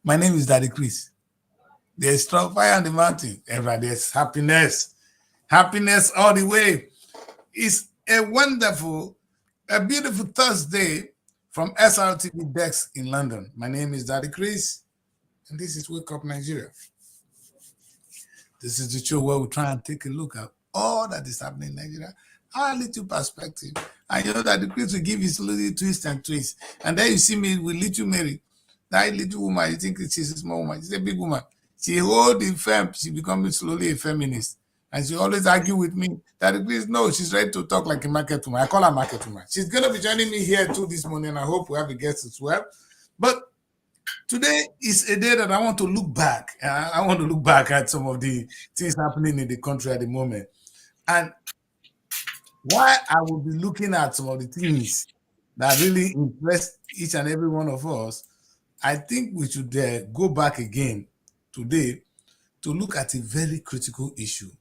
My name is Daddy Chris. There's strong fire on the mountain. There's happiness. Happiness all the way. It's a beautiful Thursday from Srtv Desk in London. My name is Daddy Chris, and this is Wake Up Nigeria. This is the show where we try and take a look at all that is happening in Nigeria, our little perspective. And you know that the Chris will give his little twist and twist. And then you see me with little Mary. That little woman, you think she's a small woman. She's a big woman. She hold the femme. She becoming slowly a feminist. And she always argue with me that please, no, she's ready to talk like a market woman. I call her market woman. She's going to be joining me here too this morning. I hope we have a guest as well. But today is a day that I want to look back. I want to look back at some of the things happening in the country at the moment. And why I will be looking at some of the things that really impressed each and every one of us, I think we should go back again today to look at a very critical issue.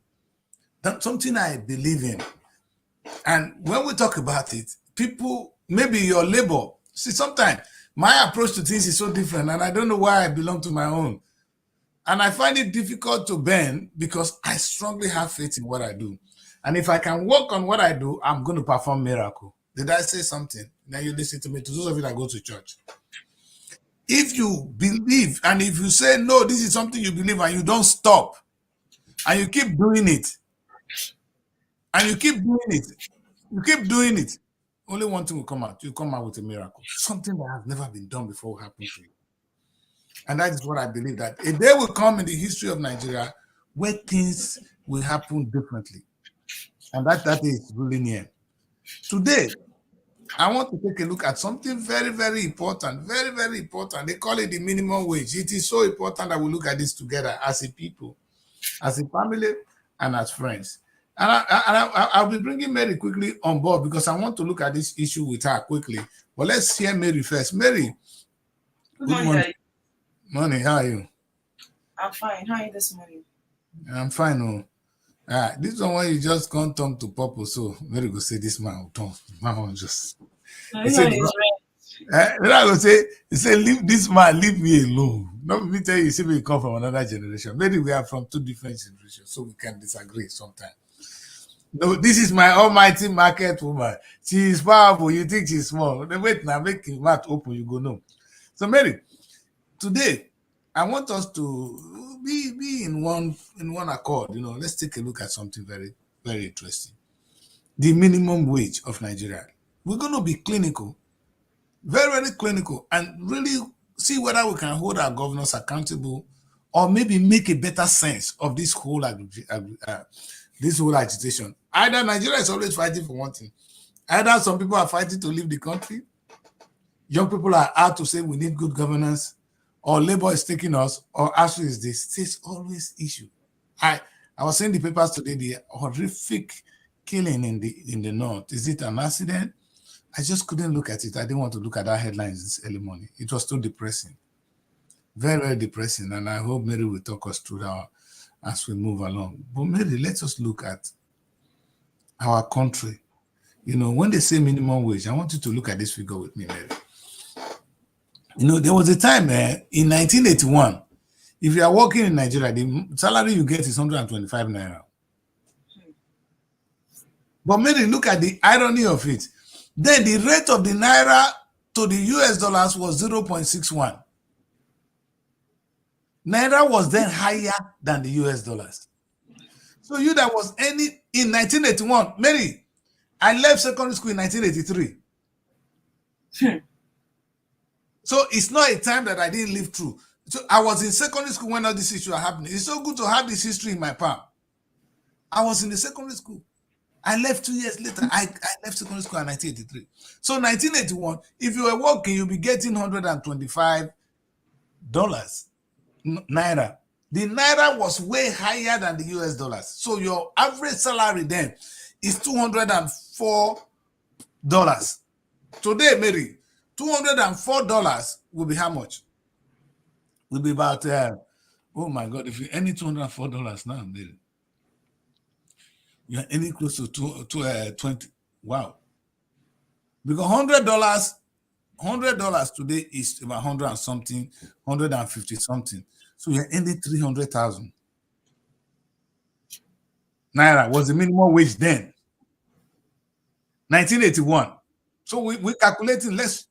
That's something I believe in. And when we talk about it, people, maybe your labor, see, sometimes my approach to things is so different, and I don't know why I belong to my own. And I find it difficult to bend because I strongly have faith in what I do. And if I can work on what I do, I'm going to perform miracle. Did I say something? Now you listen to me, to those of you that go to church. If you believe, and if you say, no, this is something you believe, and you don't stop, and you keep doing it, and you keep doing it, only one thing will come out. You come out with a miracle. Something that has never been done before will happen to you. And that is what I believe, that a day will come in the history of Nigeria where things will happen differently. And that is really near. Today, I want to take a look at something very, very important. Very, very important. They call it the minimum wage. It is so important that we look at this together as a people, as a family, and as friends. And I'll be bringing Mary quickly on board because I want to look at this issue with her quickly. But let's hear Mary first. Mary. Good morning. Morning. How are you? I'm fine. How are you this morning? I'm fine. This one where you just can't turn to purple. So Mary go say this man will turn. Man will just. He said, leave this man, leave me alone. Not me tell you, see, we come from another generation. Maybe we are from two different generations, so we can disagree sometimes. No, this is my almighty market woman. She is powerful. You think she's small. Wait now, make your mouth open, you go no. So Mary, today I want us to be in one accord. You know, let's take a look at something very, very interesting. The minimum wage of Nigeria. We're going to be clinical, very, very clinical, and really see whether we can hold our governors accountable or maybe make a better sense of this whole agitation. Either Nigeria is always fighting for one thing. Either some people are fighting to leave the country, young people are out to say we need good governance, or labor is taking us, or actually is this. It's always issue. I was seeing the papers today, the horrific killing in the north. Is it an accident? I just couldn't look at it. I didn't want to look at that headlines this early morning. It was too depressing. Very, very depressing. And I hope Mary will talk us through that as we move along. But Mary, let us look at our country. You know, when they say minimum wage, I want you to look at this figure with me, Mary. You know, there was a time in 1981, if you are working in Nigeria, the salary you get is 125 naira. But Mary, look at the irony of it. Then the rate of the naira to the US dollars was 0.61. Naira was then higher than the US dollars. So you that was in 1981, Mary, I left secondary school in 1983. So it's not a time that I didn't live through. So I was in secondary school when all these issues are happening. It's so good to have this history in my palm. I was in the secondary school. I left 2 years later. I left secondary school in 1983. So 1981, if you were working, you'll be getting $125 naira. The naira was way higher than the US dollars. So your average salary then is $204. Today, Mary, $204 will be how much? Will be about, oh my God, if you earn $204 now, Mary, you're earning close to 20. Wow. Because $100 $100 today is about 100 and something, 150 something. So you're ending 300,000 naira was the minimum wage then, 1981. So we're calculating. Let's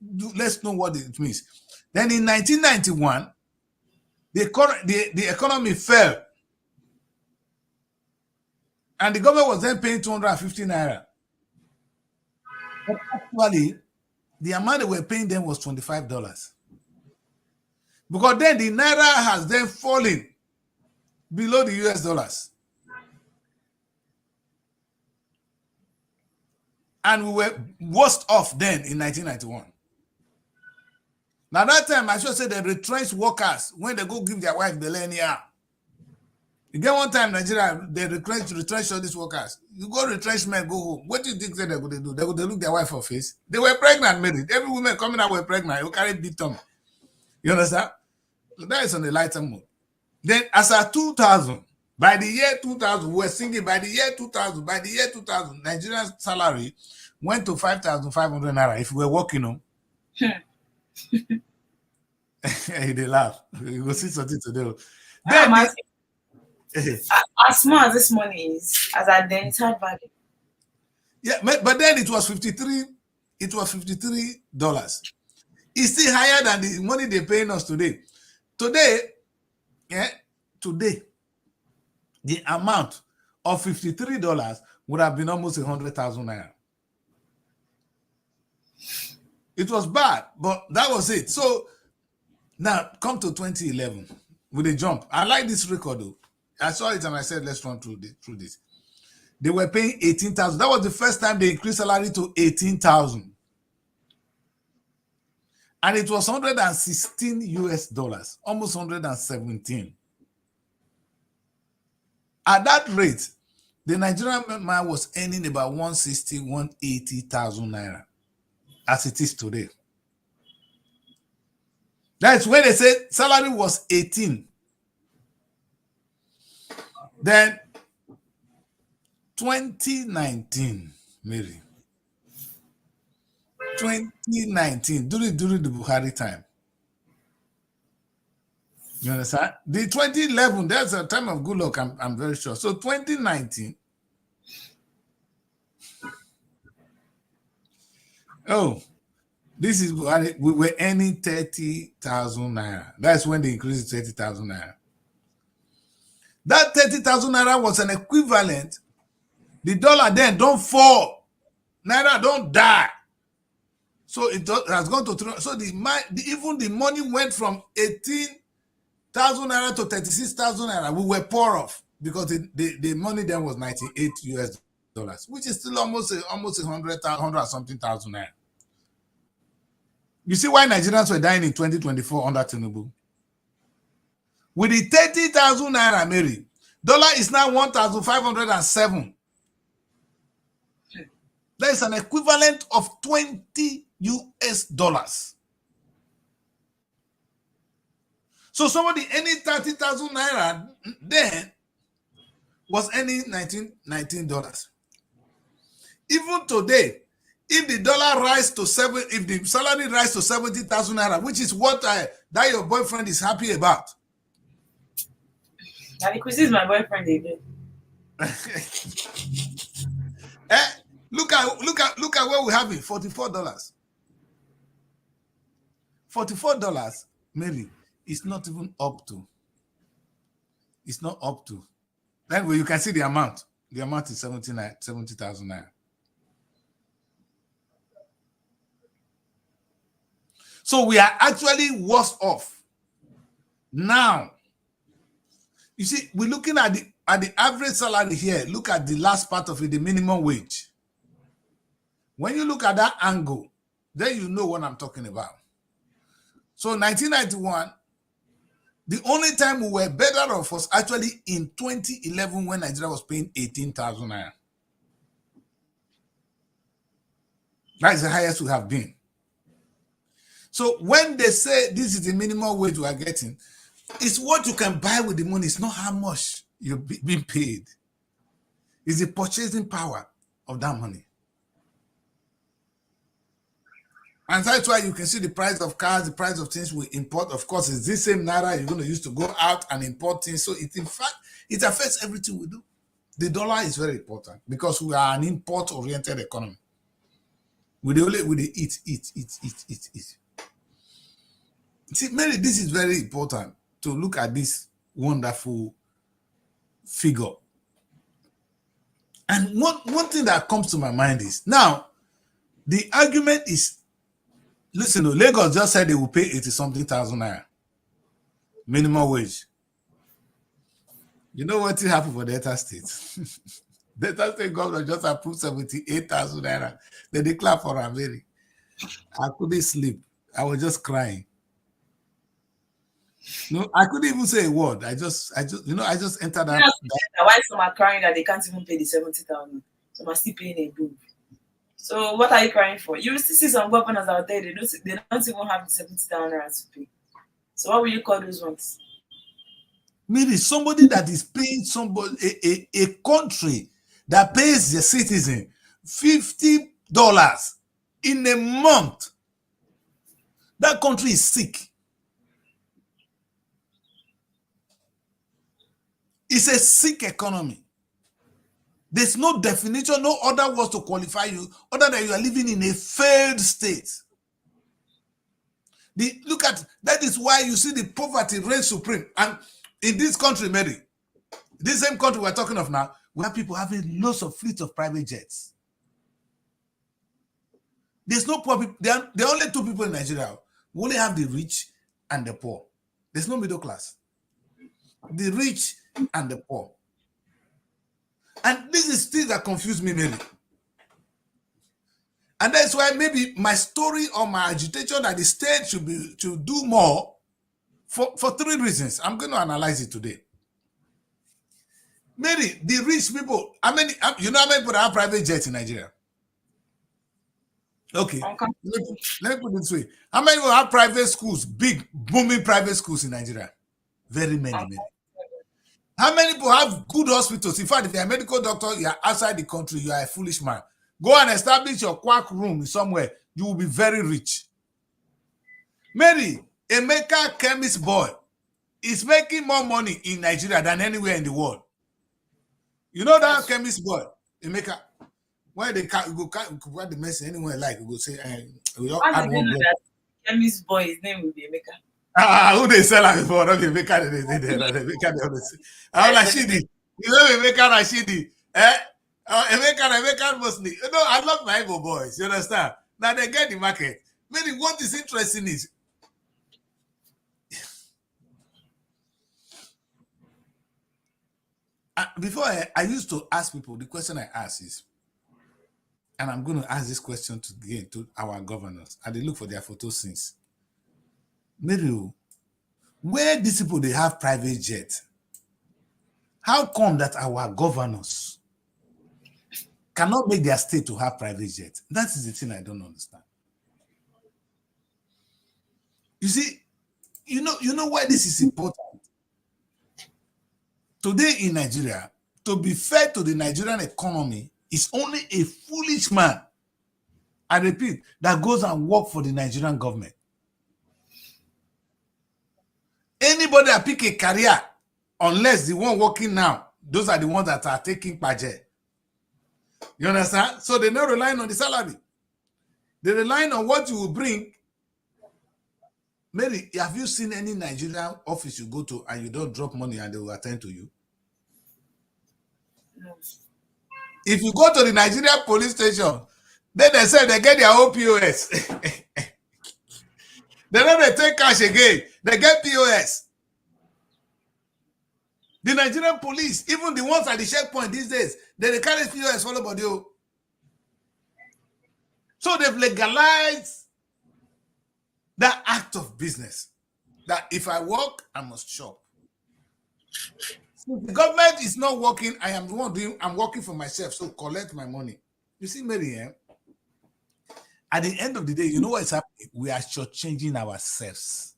know what it means. Then in 1991, the economy fell, and the government was then paying 250 naira. But actually, the amount they were paying them was $25, because then the naira has then fallen below the US dollars, and we were worst off then in 1991. Now that time, I should say the retrenched workers, when they go give their wife the anyhow. You get one time Nigeria, they retrench all these workers. You go retrenchment, go home. What do you think they go to do? They look their wife for face. They were pregnant, married. Every woman coming out were pregnant. You carry big tummy. You understand? So that is on the lighter mood. Then as at 2000, by the year 2000, we were singing by the year 2000, Nigerian salary went to 5,500 naira if we were working on. They laugh. You will see something today. Then as small as this money is, as at then it's hard value. Yeah, but then it was $53. It's still higher than the money they're paying us today. Today, the amount of $53 would have been almost 100,000 naira. It was bad, but that was it. So now come to 2011 with a jump. I like this record though. I saw it and I said, let's run through this. They were paying 18,000. That was the first time they increased salary to 18,000. And it was 116 US dollars, almost 117. At that rate, the Nigerian man was earning about 160, 180,000 naira, as it is today. That's when they said salary was 18. Then 2019, Mary. 2019, during the Buhari time. You understand? The 2011, that's a time of good luck, I'm very sure. So 2019. Oh, this is Buhari. We were earning 30,000 naira. That's when they increased to 30,000 naira. That 30,000 naira was an equivalent. The dollar then don't fall. Naira don't die. So it has gone to 3. So even the money went from 18,000 naira to 36,000 naira. We were poor off because the money then was 98 US dollars, which is still almost 100 something thousand naira. You see why Nigerians were dying in 2024 under Tinubu? With the 30,000 naira, Mary, dollar is now 1,507. That is an equivalent of 20 US dollars. So somebody earning 30,000 naira then was earning $19. Even today, if the dollar rise to if the salary rise to 70,000 naira, which is what that your boyfriend is happy about. And because this is my boyfriend again. Look at where we have it, $44. $44, Mary, it's not even up to. It's not up to. Anyway, you can see the amount. The amount is 70,000 naira. So we are actually worse off now. You see, we're looking at the average salary here. Look at the last part of it, the minimum wage. When you look at that angle, then you know what I'm talking about. So 1991, the only time we were better off was actually in 2011 when Nigeria was paying 18,000 naira. That is the highest we have been. So when they say this is the minimum wage we are getting, it's what you can buy with the money. It's not how much you're being paid. It's the purchasing power of that money. And that's why you can see the price of cars, the price of things we import. Of course, it's this same naira you're going to use to go out and import things. So it, in fact, it affects everything we do. The dollar is very important because we are an import-oriented economy. We eat. See, Mary, this is very important to look at this wonderful figure. And one thing that comes to my mind is now the argument is, listen, Lagos just said they will pay 80-something thousand naira minimum wage. You know what will happen for Delta State? Delta State governor just approved 78,000 naira. They declare for Mary. I couldn't sleep. I was just crying. No, I couldn't even say a word. I just entered that. Why some are crying that they can't even pay the 70,000? Some are still paying a boom. So what are you crying for? You will still see some governors out there, they don't even have the 70,000 to pay. So what will you call those ones? Maybe somebody that is paying somebody a country that pays the citizen $50 in a month. That country is sick. It's a sick economy. There's no definition, no other words to qualify you other than you are living in a failed state. Look at that is why you see the poverty reign supreme. And in this country, Mary, this same country we're talking of now, we have people having lots of fleets of private jets. There's no poor people. There are only two people in Nigeria. We only have the rich and the poor. There's no middle class. The rich and the poor. And this is things that confuse me, Mary. And that's why maybe my story or my agitation that the state should do more for 3 reasons. I'm going to analyze it today. Mary, the rich people, you know how many people have private jets in Nigeria? Okay. Let me put it this way. How many people have private schools, big, booming private schools in Nigeria? Very many. How many people have good hospitals? In fact, if you're a medical doctor, you're outside the country, you are a foolish man. Go and establish your quack room somewhere. You will be very rich. Mary, Emeka chemist boy is making more money in Nigeria than anywhere in the world. You know that chemist boy, Emeka, why they can't go write the message anywhere like we go say we all add one block. That chemist boy, his name will be Emeka. Who they sell it for? Not Emeka, I'm like Shidi. You know Emeka Rashidi. Emeka mostly. You know, I love my Igbo boys. You understand? Now they get the market. Maybe what is interesting is before I used to ask people, the question I ask is, and I'm going to ask this question to our governors, and they look for their photos since. Maybe where these people they have private jet, how come that our governors cannot make their state to have private jet? That is the thing I don't understand. You see, you know why this is important. Today in Nigeria, to be fair to the Nigerian economy, is only a foolish man, I repeat, that goes and work for the Nigerian government. Anybody that pick a career, unless the one working now, those are the ones that are taking paje. You understand? So they're not relying on the salary. They're relying on what you will bring. Mary, have you seen any Nigerian office you go to and you don't drop money and they will attend to you? No. If you go to the Nigerian police station, then they say they get their own POS. They don't take cash again. They get POS. The Nigerian police, even the ones at the checkpoint these days, they carry POS follow body. So they've legalized that act of business. That if I work, I must shop. So the government is not working. I am the one doing. I'm working for myself. So collect my money. You see, Mary, at the end of the day, you know what is happening? We are shortchanging ourselves.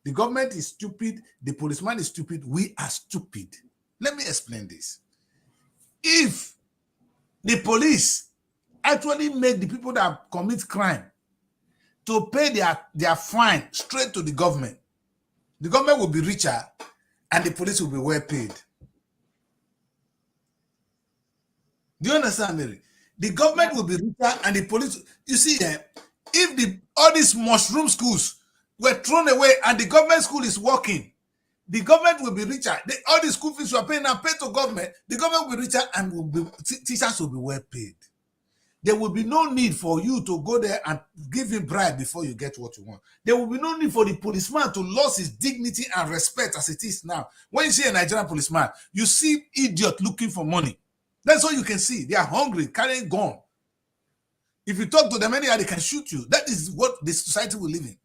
The government is stupid. The policeman is stupid. We are stupid. Let me explain this. If the police actually make the people that commit crime to pay their fine straight to the government. The government will be richer and the police will be well paid. Do you understand, Mary? The government will be richer and the police. You see, if all these mushroom schools were thrown away and the government school is working, the government will be richer. All the school fees you are paying now, pay to government. The government will be richer and teachers will be well paid. There will be no need for you to go there and give him bribe before you get what you want. There will be no need for the policeman to lose his dignity and respect as it is now. When you see a Nigerian policeman, you see idiot looking for money. That's all you can see. They are hungry, carrying gun. If you talk to them anyhow, they can shoot you. That is what the society will live in.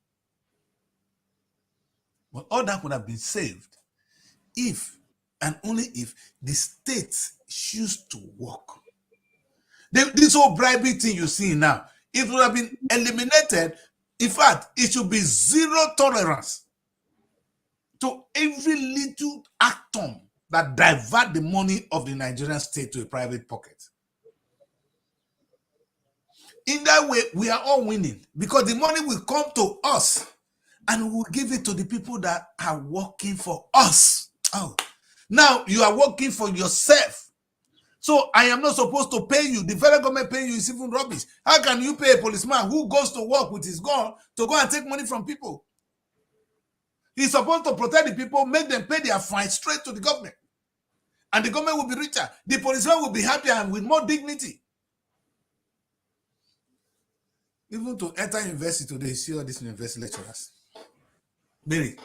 But all that would have been saved if, and only if, the states choose to work. This whole bribery thing you see now, it would have been eliminated. In fact, it should be zero tolerance to every little atom that divert the money of the Nigerian state to a private pocket. In that way, we are all winning because the money will come to us and we will give it to the people that are working for us. Oh, now you are working for yourself. So I am not supposed to pay you. The federal government paying you is even rubbish. How can you pay a policeman who goes to work with his gun to go and take money from people? He's supposed to protect the people, make them pay their fine straight to the government. And the government will be richer. The policeman will be happier and with more dignity. Even to enter university today, you see all these university lecturers. Mary,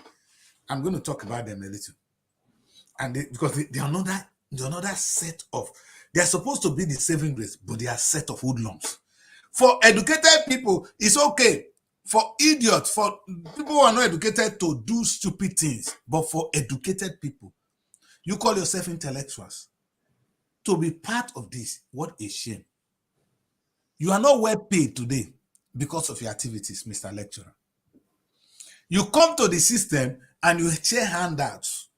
I'm going to talk about them a little. And because they are another set of, they are supposed to be the saving grace, but they are a set of hoodlums. For educated people, it's okay. For idiots, for people who are not educated to do stupid things, but for educated people, you call yourself intellectuals. To be part of this, what a shame. You are not well paid today because of your activities, Mr. Lecturer. You come to the system and you share handouts.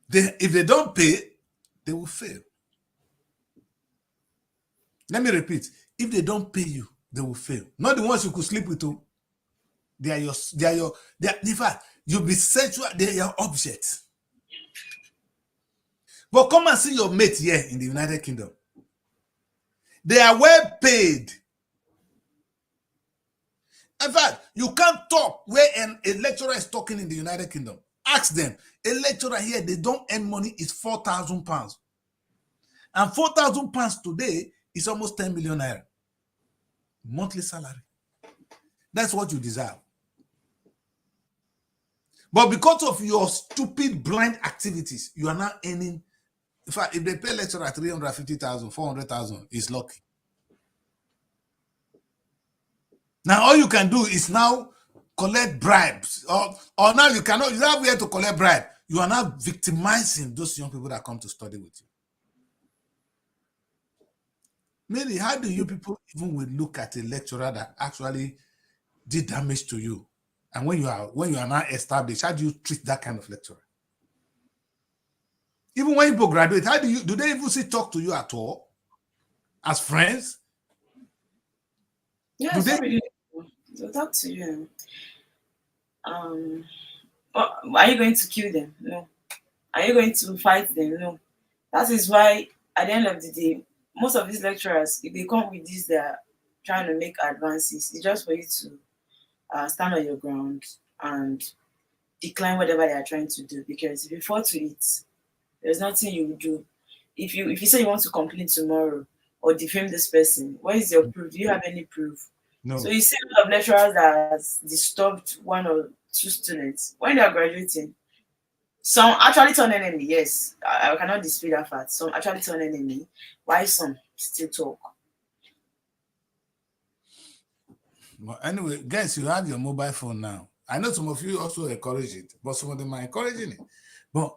If they don't pay, they will fail. Let me repeat. If they don't pay you, they will fail. Not the ones you could sleep with. They are in fact, you'll be sexual, they are your objects. But come and see your mate here in the United Kingdom. They are well paid. In fact, you can't talk where a lecturer is talking in the United Kingdom. Ask them. A lecturer here, they don't earn money, is £4,000. And £4,000 today is almost 10 million naira. Monthly salary. That's what you deserve. But because of your stupid, blind activities, you are now earning. In fact, if they pay lecturer 350,000, 400,000, is lucky. Now, all you can do is now collect bribes. Or now you don't have where to collect bribe. You are now victimizing those young people that come to study with you. Mary, how do you people even will look at a lecturer that actually did damage to you? And when you are now established, how do you treat that kind of lecturer? Even when people graduate, do they even talk to you at all? As friends? Yes, they'll talk to you. Are you going to kill them? No. Are you going to fight them? No. That is why at the end of the day, most of these lecturers, if they come with this, they're trying to make advances. It's just for you to stand on your ground and decline whatever they are trying to do. Because if you fall to it, there's nothing you will do. If you say you want to complain tomorrow or defame this person, what is your proof? Do you have any proof? No. So you see a lot of lecturers that has disturbed one or two students when they are graduating. Some actually turn enemy, yes. I cannot dispute that fact. Some actually turn enemy, while some still talk. But anyway, guys, you have your mobile phone now. I know some of you also encourage it, but some of them are encouraging it. But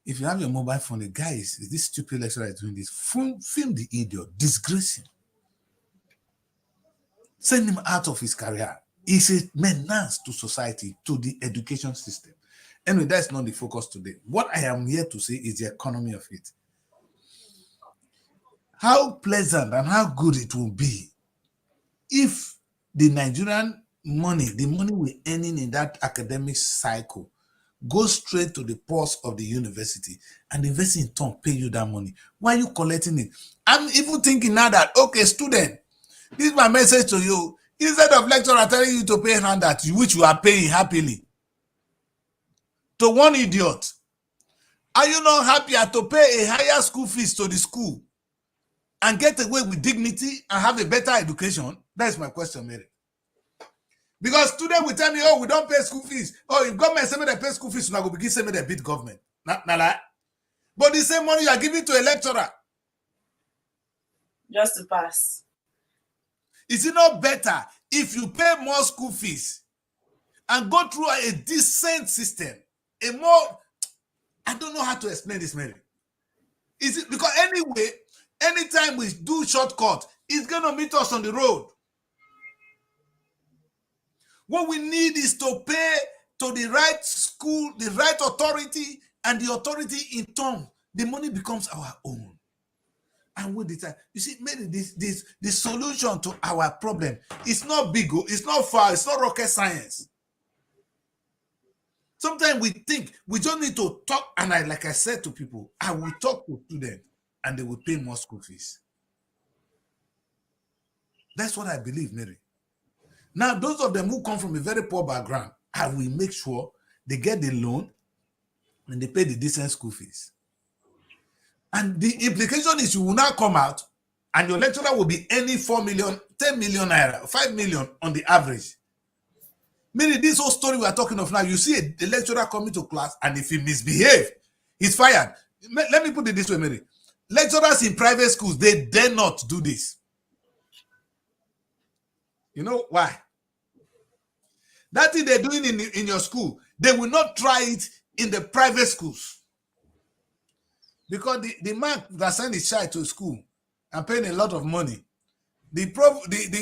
if you have your mobile phone, the guys, this stupid lecturer is doing this, film the idiot, disgrace him. Send him out of his career. He's a menace to society, to the education system. Anyway, that's not the focus today. What I am here to say is the economy of it. How pleasant and how good it will be if the Nigerian money, the money we're earning in that academic cycle, goes straight to the purse of the university, and the university in turn pay you that money, why are you collecting it? I'm even thinking now that, okay, student, this is my message to you. Instead of lecturer telling you to pay handout, which you are paying happily, to one idiot, are you not happier to pay a higher school fees to the school and get away with dignity and have a better education? That is my question, Mary. Because students will tell me, oh, we don't pay school fees. Oh, if government say me they pay school fees, now go begin say me they beat government. But the same money you are giving to a lecturer, just to pass. is it not better if you pay more school fees and go through a decent system, a more, I don't know how to explain this, Mary. Is it because anyway, anytime we do shortcut, it's gonna meet us on the road. What we need is to pay to the right school, the right authority, and the authority in turn, the money becomes our own. And with the time, you see, maybe the solution to our problem is not big, it's not far, it's not rocket science. Sometimes we think we just need to talk, and like I said to people, I will talk to students and they will pay more school fees. That's what I believe, Mary. Now, those of them who come from a very poor background, I will make sure they get the loan and they pay the decent school fees. And the implication is you will now come out and your lecturer will be earning 4 million, 10 million naira, 5 million on the average. Meaning this whole story we are talking of now, you see the lecturer coming to class, and if he misbehaves, he's fired. Let me put it this way, Mary. Lecturers in private schools, they dare not do this. You know why? That thing they're doing in your school, they will not try it in the private schools. Because the man that sent his child to school and paying a lot of money, the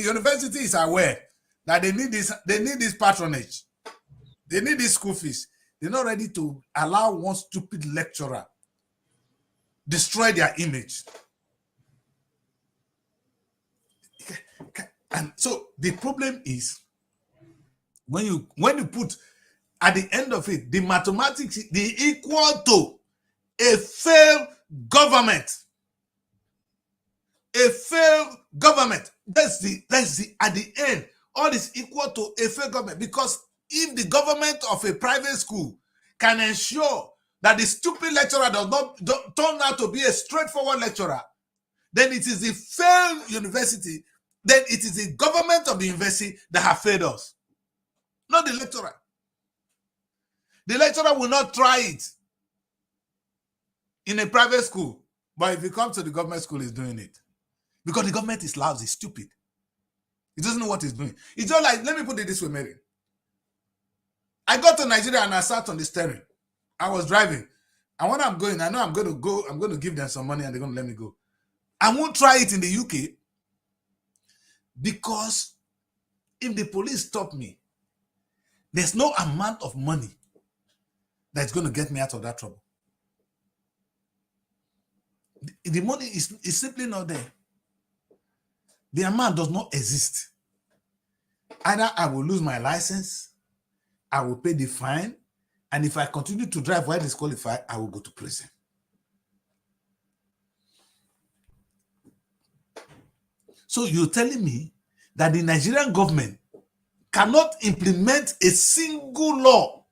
university is aware that they need this patronage. They need this school fees. They're not ready to allow one stupid lecturer destroy their image. And so the problem is when you put at the end of it, the mathematics, the equal to a failed government. A failed government. That's the at the end, all is equal to a failed government. Because if the government of a private school can ensure that the stupid lecturer does not turn out to be a straightforward lecturer, then it is the failed university, then it is the government of the university that have failed us, not the lecturer. The lecturer will not try it in a private school, but if he comes to the government school, he's doing it. Because the government is lousy, stupid. He doesn't know what he's doing. It's just like, let me put it this way, Mary. I got to Nigeria and I sat on the steering. I was driving. And when I'm going, I know I'm going to give them some money and they're going to let me go. I won't try it in the UK because if the police stop me, there's no amount of money that's going to get me out of that trouble. The money is simply not there. The amount does not exist. Either I will lose my license, I will pay the fine, and if I continue to drive while disqualified, I will go to prison. So you're telling me that the Nigerian government cannot implement a single law.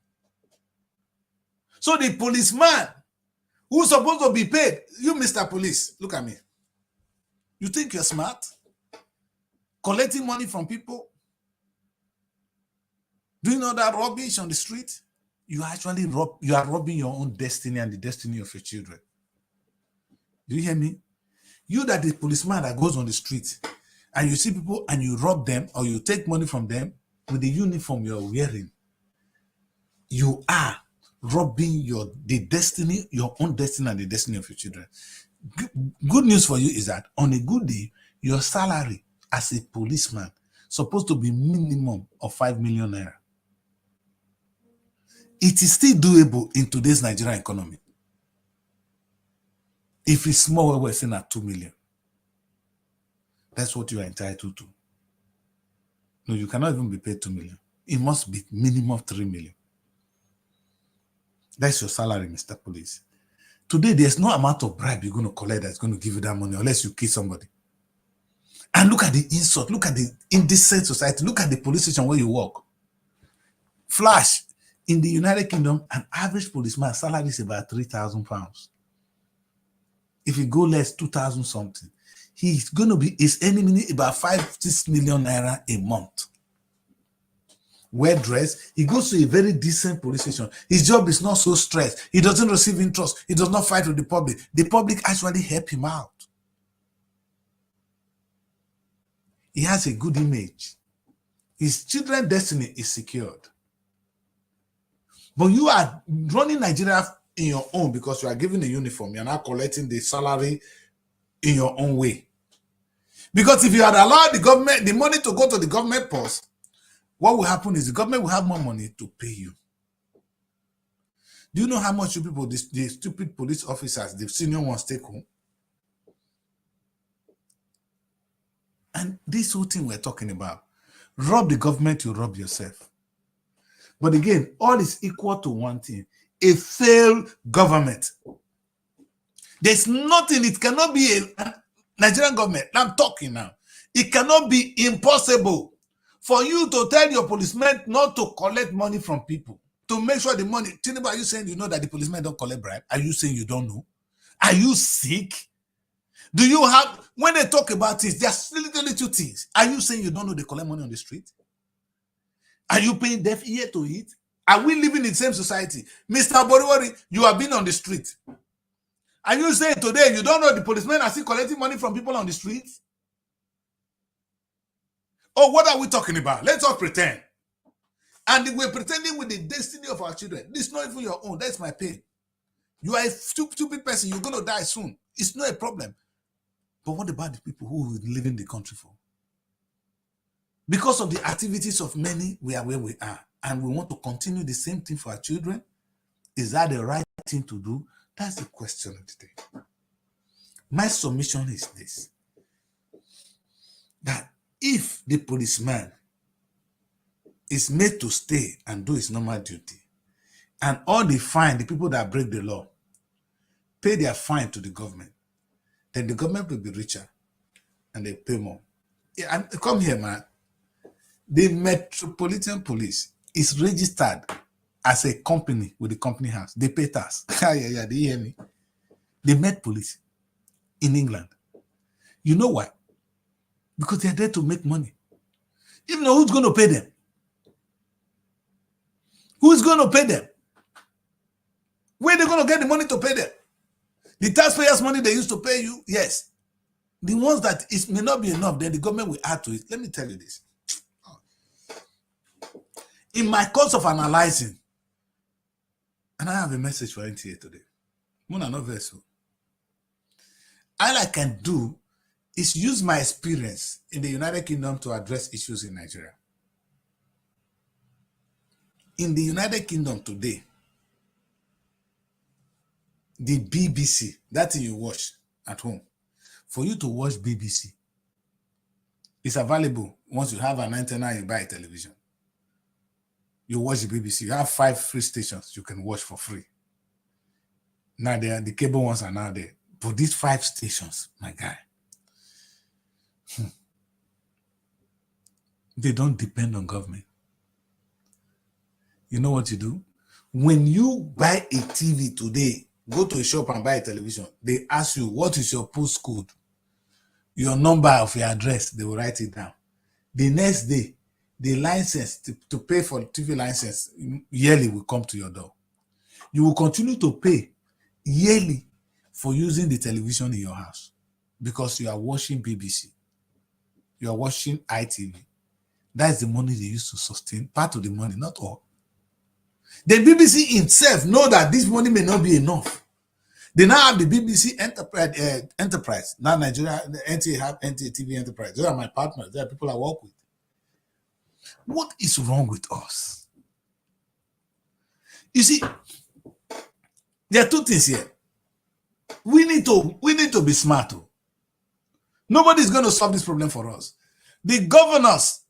So the policeman who's supposed to be paid, you Mr. Police, look at me. You think you're smart? Collecting money from people? Doing all that rubbish on the street? You actually are robbing your own destiny and the destiny of your children. Do you hear me? You that the policeman that goes on the street and you see people and you rob them or you take money from them with the uniform you're wearing, you are robbing your own destiny and the destiny of your children. Good news for you is that on a good day, your salary as a policeman supposed to be minimum of 5 million naira. It is still doable in today's Nigerian economy. If it's small, we're saying at 2 million. That's what you are entitled to. No, you cannot even be paid 2 million. It must be minimum 3 million. That's your salary, Mr. Police. Today, there's no amount of bribe you're going to collect that's going to give you that money unless you kill somebody. And look at the insult. Look at the indecent society. Look at the police station where you work. Flash. In the United Kingdom, an average policeman's salary is about £3,000. If you go less, 2,000 something. He's going to be, his enemy about 5-6 million naira a month. Well dressed. He goes to a very decent police station. His job is not so stressed. He doesn't receive interest. He does not fight with the public. The public actually help him out. He has a good image. His children's destiny is secured. But you are running Nigeria in your own because you are given a uniform. You are not collecting the salary in your own way. Because if you had allowed the government, the money to go to the government post, what will happen is the government will have more money to pay you. Do you know how much you people, the stupid police officers, the senior ones, take home? And this whole thing we're talking about, rob the government, you rob yourself. But again, all is equal to one thing: a failed government. There's nothing, it cannot be a Nigerian government. I'm talking now. It cannot be impossible for you to tell your policemen not to collect money from people, to make sure the money. Tinubu, are you saying you know that the policemen don't collect bribe? Are you saying you don't know? Are you sick? Do you have, when they talk about this, there's little things. Are you saying you don't know they collect money on the street? Are you paying deaf ear to it? Are we living in the same society? Mr. Boriwari, you have been on the street. Are you saying today you don't know the policemen are still collecting money from people on the streets? Oh, what are we talking about? Let's all pretend. And we're pretending with the destiny of our children. This is not even your own. That's my pain. You are a stupid person. You're going to die soon. It's not a problem. But what about the people who live in the country for? Because of the activities of many, we are where we are. And we want to continue the same thing for our children. Is that the right thing to do? That's the question of the day. My submission is this: that if the policeman is made to stay and do his normal duty, and all the fine, the people that break the law, pay their fine to the government, then the government will be richer and they pay more. Yeah, and come here, man. The Metropolitan Police is registered as a company with the company house. They pay tax. Yeah, they hear me. The Met Police in England. You know why? Because they're there to make money. Even though who's going to pay them? Who's going to pay them? Where are they going to get the money to pay them? The taxpayers' money they used to pay you? Yes. The ones that it may not be enough, then the government will add to it. Let me tell you this. In my course of analyzing, and I have a message for NTA today. Muna no vessel. All I can do is use my experience in the United Kingdom to address issues in Nigeria. In the United Kingdom today, the BBC, that thing you watch at home, for you to watch BBC, it's available once you have an antenna and you buy a television. You watch the BBC. You have 5 free stations you can watch for free. Now the cable ones are now there. But these 5 stations, my guy, they don't depend on government. You know what you do? When you buy a TV today, go to a shop and buy a television, they ask you, what is your postcode? Your number of your address, they will write it down. The next day, the license to pay for the TV license yearly will come to your door. You will continue to pay yearly for using the television in your house because you are watching BBC. You are watching ITV. That's the money they use to sustain, part of the money, not all. The BBC itself know that this money may not be enough. They now have the BBC enterprise. Now Nigeria, the NTA have NTA TV enterprise. Those are my partners. They are people I work with. What is wrong with us? You see, there are 2 things here. We need to be smart. Nobody's going to solve this problem for us. The governors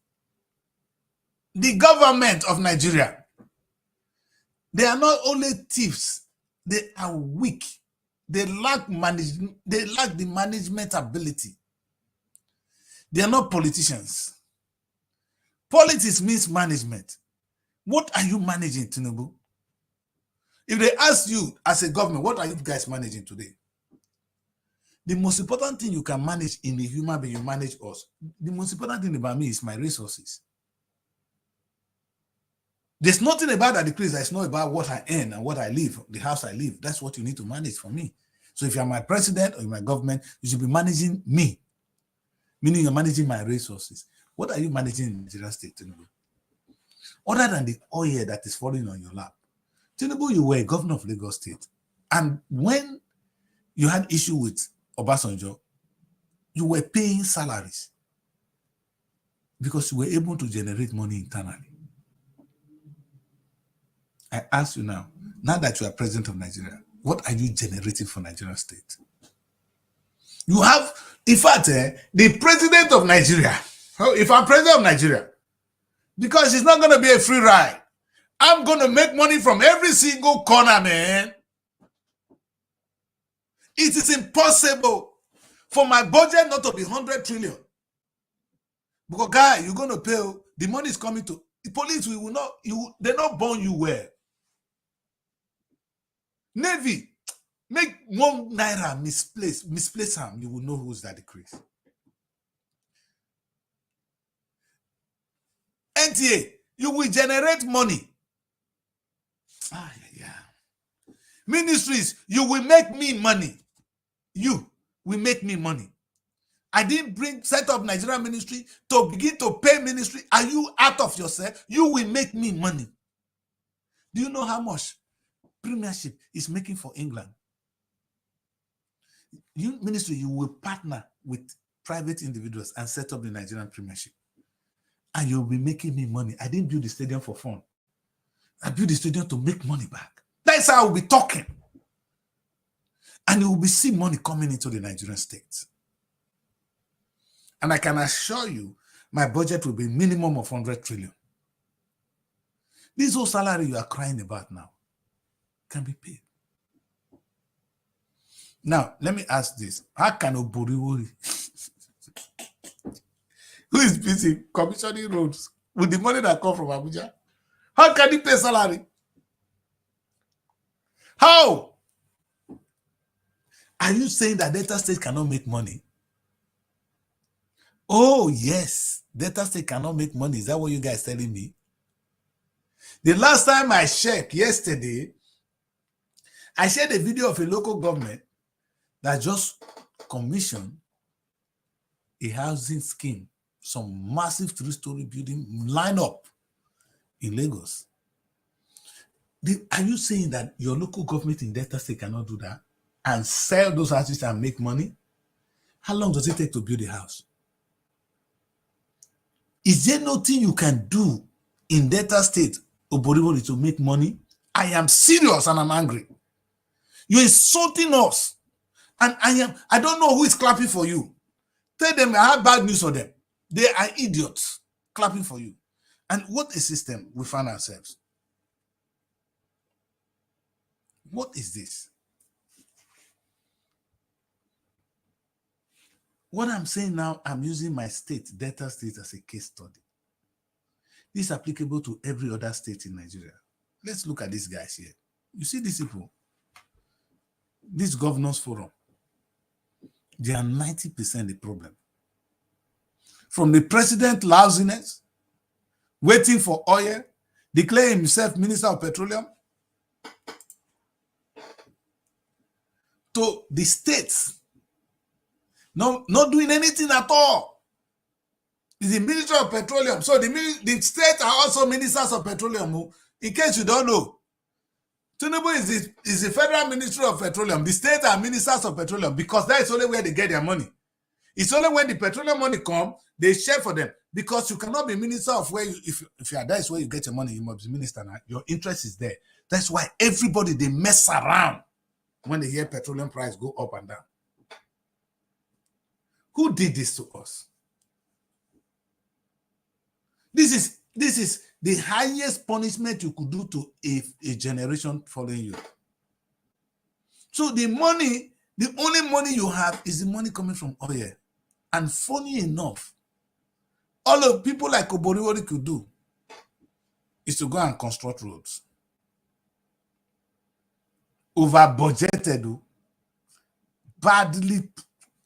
the government of Nigeria, they are not only thieves, they are weak. They lack the management ability. They are not politicians. Politics means management. What are you managing, Tinubu? If they ask you as a government, what are you guys managing today? The most important thing you can manage in a human being, you manage us. The most important thing about me is my resources. There's nothing about that decrease that's not about what I earn and what I live, the house I live. That's what you need to manage for me. So if you're my president or my government, you should be managing me, meaning you're managing my resources. What are you managing in Nigeria State, Tinubu? Other than the oil that is falling on your lap. Tinubu, you were a governor of Lagos State. And when you had issue with Obasanjo, you were paying salaries because you were able to generate money internally. I ask you now that you are president of Nigeria, what are you generating for Nigeria State? You have, in fact, the president of Nigeria, if I'm president of Nigeria, because it's not going to be a free ride, I'm going to make money from every single corner, man. It is impossible for my budget not to be 100 trillion. Because, guy, you're going to pay, the money is coming to, the police, we will not, they're not born you well. Navy, make 1 naira misplace him, you will know who's that decrease. NTA, you will generate money. Ministries, you will make me money. You will make me money. I didn't set up Nigeria ministry to begin to pay ministry. Are you out of yourself? You will make me money. Do you know how much Premiership is making for England? You ministry, you will partner with private individuals and set up the Nigerian Premiership. And you'll be making me money. I didn't build the stadium for fun. I built the stadium to make money back. That's how I will be talking. And you will be seeing money coming into the Nigerian state. And I can assure you, my budget will be minimum of 100 trillion. This whole salary you are crying about now can be paid. Now, let me ask this. How can Oboriwori, who is busy commissioning roads with the money that comes from Abuja, how can he pay salary? How? Are you saying that Delta State cannot make money? Oh, yes. Delta State cannot make money. Is that what you guys telling me? The last time I checked, yesterday, I shared a video of a local government that just commissioned a housing scheme, some massive 3-story building line up in Lagos. Are you saying that your local government in Delta State cannot do that and sell those houses and make money? How long does it take to build a house? Is there nothing you can do in Delta State, Oboriwori, to make money? I am serious and I'm angry. You're insulting us. And I don't know who is clapping for you. Tell them I have bad news for them. They are idiots clapping for you. And what a system we find ourselves. What is this? What I'm saying now, I'm using my state, Delta State, as a case study. This is applicable to every other state in Nigeria. Let's look at these guys here. You see these people, this governors forum, they are 90% the problem. From the president lousiness, waiting for oil, declaring himself Minister of Petroleum, to the states not doing anything at all. It's the Ministry of Petroleum. So the states are also ministers of petroleum. In case you don't know, Tinubu is the Federal Ministry of Petroleum. The states are ministers of petroleum because that is only where they get their money. It's only when the petroleum money comes, they share for them. Because you cannot be minister of where if you are there is where you get your money, you must be minister now. Your interest is there. That's why everybody, they mess around when they hear petroleum price go up and down. Who did this to us? This This is the highest punishment you could do to a generation following you. So the money, the only money you have is the money coming from oil. And funny enough, all of people like Oboriwori could do is to go and construct roads. Over budgeted, badly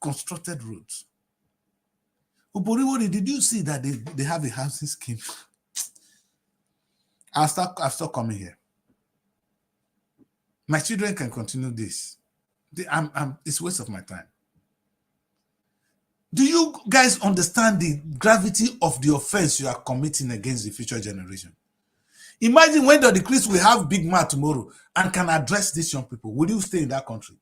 constructed roads. Oboriwori, did you see that they have a housing scheme? I'll start coming here. My children can continue this. It's a waste of my time. Do you guys understand the gravity of the offense you are committing against the future generation? Imagine when the Christ will have big man tomorrow and can address these young people. Will you stay in that country?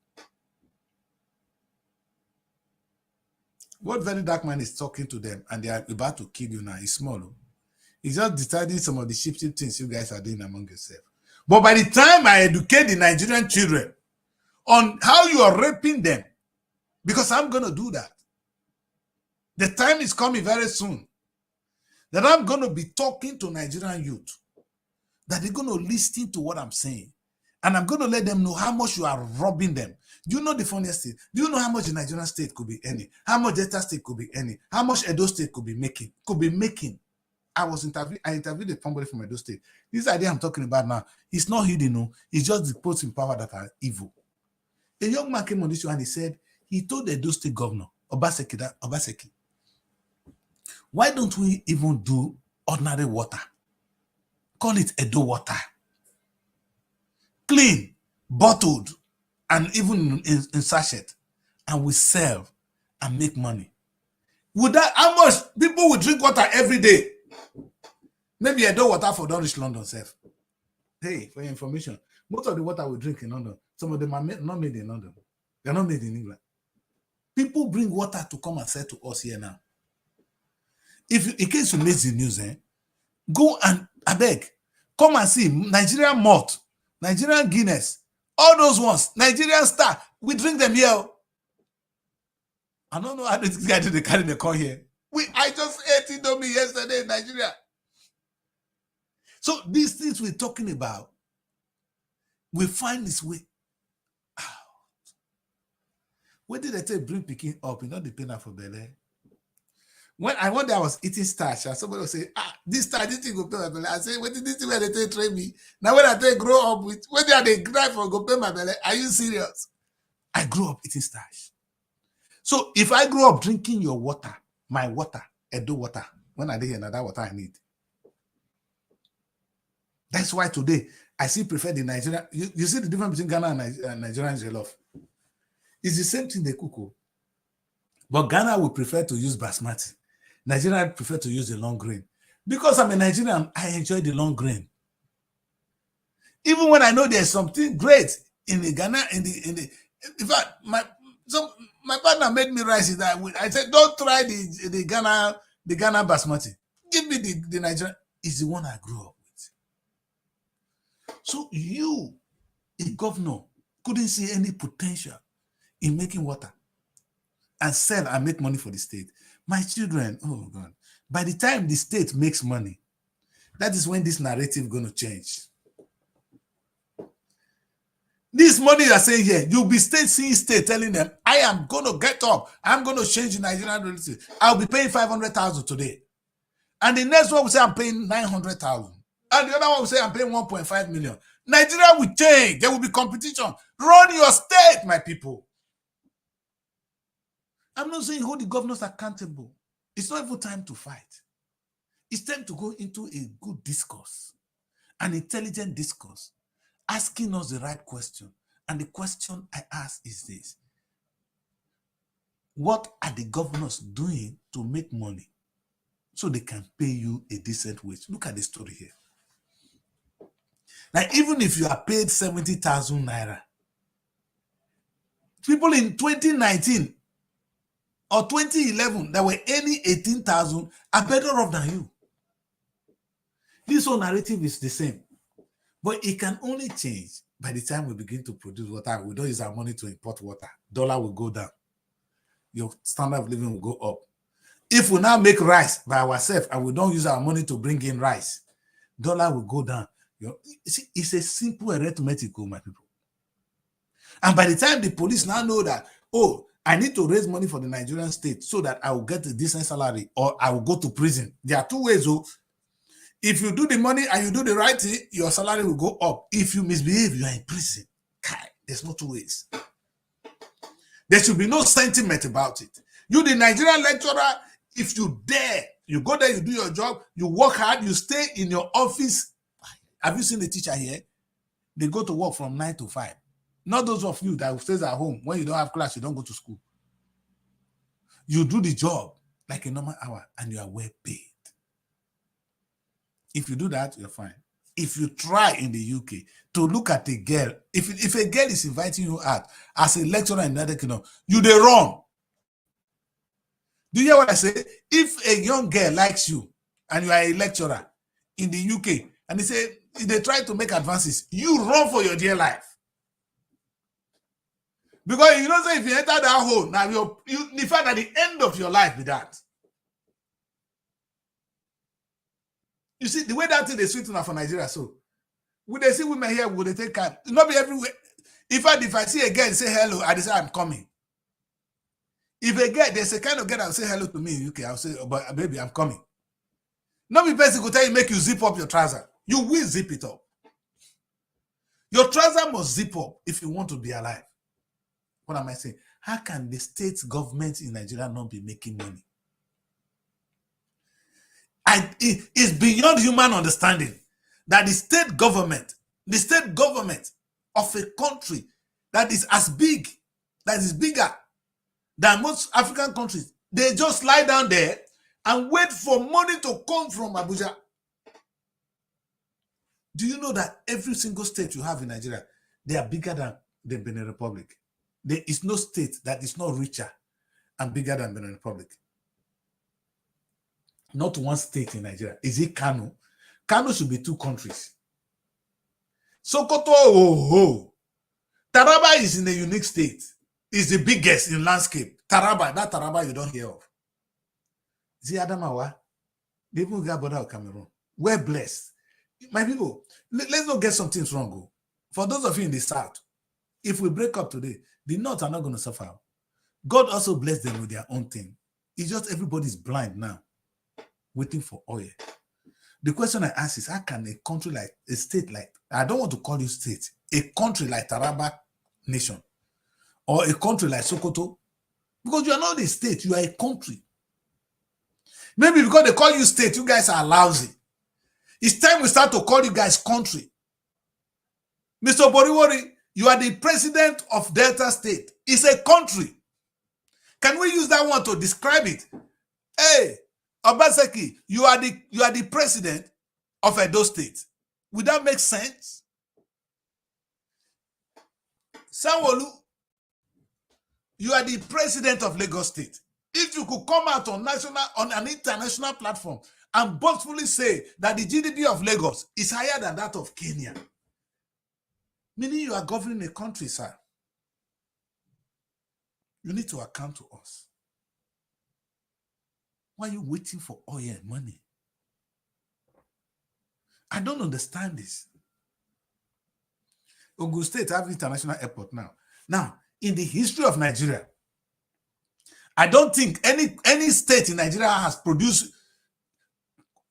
What very dark man is talking to them and they are about to kill you now is small. He's just deciding some of the shifty things you guys are doing among yourselves. But by the time I educate the Nigerian children on how you are raping them, because I'm going to do that, the time is coming very soon that I'm going to be talking to Nigerian youth, that they're going to listen to what I'm saying. And I'm going to let them know how much you are robbing them. Do you know the funniest thing? Do you know how much the Nigerian state could be earning? How much Delta state could be earning? How much Edo state could be making? I interviewed somebody from Edo state. This idea I'm talking about now, it's not hidden, no. It's just the posts in power that are evil. A young man came on this show and he said, he told the Edo state governor, Obaseki, why don't we even do ordinary water? Call it Edo water. Clean, bottled, and even in sachet. And we sell and make money. Would that, how much people will drink water every day? Maybe Edo water for don't reach London, self. Hey, for your information, most of the water we drink in London, some of them are not made in London. They're not made in England. People bring water to come and sell to us here now. If in case you miss the news, go and I beg, come and see Nigerian malt, Nigerian Guinness, all those ones, Nigerian Star. We drink them here. I don't know how this guy did they carry the car here. I just ate Indomie yesterday in Nigeria. So these things we're talking about, we find this way out. When did I tell bring picking up? You know the pain for belly. When one day I was eating starch, and somebody would say, this starch, this thing go pay my belly. I say, what did this thing where they train me? Now when I grow up with, when they grind for go pay my belly, are you serious? I grew up eating starch. So if I grew up drinking your water, my water, Edo water, when I did hear that water I need. That's why today I still prefer the Nigerian. You see the difference between Ghana and Nigerian jollof. It's the same thing they cook. But Ghana will prefer to use basmati. Nigeria prefer to use the long grain. Because I'm a Nigerian, I enjoy the long grain. Even when I know there's something great in the Ghana, in fact, my partner made me rice that I said, don't try the Ghana basmati. Give me the Nigerian. It's the one I grew up with. So you, a governor, couldn't see any potential in making water and sell and make money for the state. My children, oh God, by the time the state makes money, that is when this narrative is going to change. This money you're saying here, you'll be seeing state telling them, I am going to get up. I'm going to change the Nigerian reality. I'll be paying 500,000 today. And the next one will say I'm paying 900,000. And the other one will say I'm paying 1.5 million. Nigeria will change. There will be competition. Run your state, my people. I'm not saying hold the governors accountable. It's not even time to fight. It's time to go into a good discourse, an intelligent discourse, asking us the right question. And the question I ask is this: what are the governors doing to make money so they can pay you a decent wage? Look at the story here. Now, even if you are paid 70,000 naira, people in 2019 or 2011 that were earning 18,000 are better off than you. This whole narrative is the same, but it can only change by the time we begin to produce water. We don't use our money to import water. Dollar will go down. Your standard of living will go up. If we now make rice by ourselves and we don't use our money to bring in rice, dollar will go down. See, it's a simple arithmetic, my people. And by the time the police now know that, oh, I need to raise money for the Nigerian state so that I will get a decent salary or I will go to prison. There are two ways. Oh, if you do the money and you do the right thing, your salary will go up. If you misbehave, you are in prison. There's no two ways. There should be no sentiment about it. You, the Nigerian lecturer, if you dare, you go there, you do your job, you work hard, you stay in your office. Have you seen the teacher here? They go to work from 9 to 5. Not those of you that stays at home. When you don't have class, you don't go to school. You do the job like a normal hour and you are well paid. If you do that, you're fine. If you try in the UK to look at a girl, if a girl is inviting you out as a lecturer in the United Kingdom, you dey wrong. Do you hear what I say? If a young girl likes you and you are a lecturer in the UK and they try to make advances, you run for your dear life. Because you know, say if you enter that hole, now you find at the end of your life with that. You see, the way that thing is sweet enough for Nigeria, so would they see women here, would they take time? It not be everywhere. If I see a girl and say hello, I say I'm coming. If a girl, there's a kind of girl that will say hello to me in UK, I'll say, oh, but baby, I'm coming. Not be person will tell you, make you zip up your trouser. You will zip it up. Your trouser must zip up if you want to be alive. What am I saying? How can the state government in Nigeria not be making money? And it is beyond human understanding that the state government of a country that is as big, that is bigger than most African countries, they just lie down there and wait for money to come from Abuja. Do you know that every single state you have in Nigeria, they are bigger than the Benin Republic? There is no state that is not richer and bigger than Benin Republic. Not one state in Nigeria. Is it Kano? Kano should be two countries. Sokoto, Taraba is in a unique state. It's the biggest in landscape. Taraba, that Taraba you don't hear of. See Adamawa, they even got border of Cameroon. We're blessed. My people, let's not get some things wrong. For those of you in the south, if we break up today, the north are not going to suffer. God also blessed them with their own thing. It's just everybody's blind now, waiting for oil. The question I ask is, how can a country like, a state like, I don't want to call you state, a country like Taraba nation, or a country like Sokoto, because you are not a state, you are a country. Maybe because they call you state, you guys are lousy. It's time we start to call you guys country. Mr. Boriwori, you are the president of Delta State. It's a country. Can we use that one to describe it? Hey, Obaseki, you are the president of Edo State. Would that make sense? Sanwo-Olu, you are the president of Lagos State. If you could come out on an international platform and boastfully say that the GDP of Lagos is higher than that of Kenya, meaning you are governing a country, sir. You need to account to us. Why are you waiting for oil and money? I don't understand this. Ogun State have international airport now. Now, in the history of Nigeria, I don't think any state in Nigeria has produced,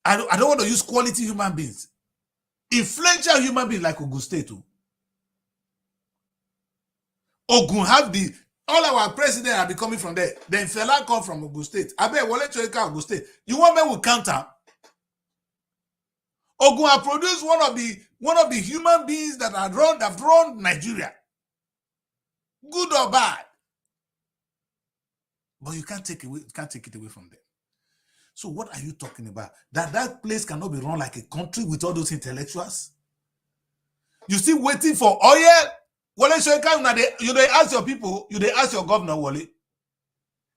I don't want to use quality human beings, influential human beings like Ogun State. Ogun have all our presidents are coming from there. Then Fela come from Ogun State. I bet Wole Soyinka Ogun State. You want me to counter? Ogun have produced one of the human beings that have run Nigeria. Good or bad. But you can't take it away from them. So what are you talking about? That place cannot be run like a country with all those intellectuals? You still waiting for oil? Wole Soyinka, you dey ask your people, you dey ask your governor, Wole.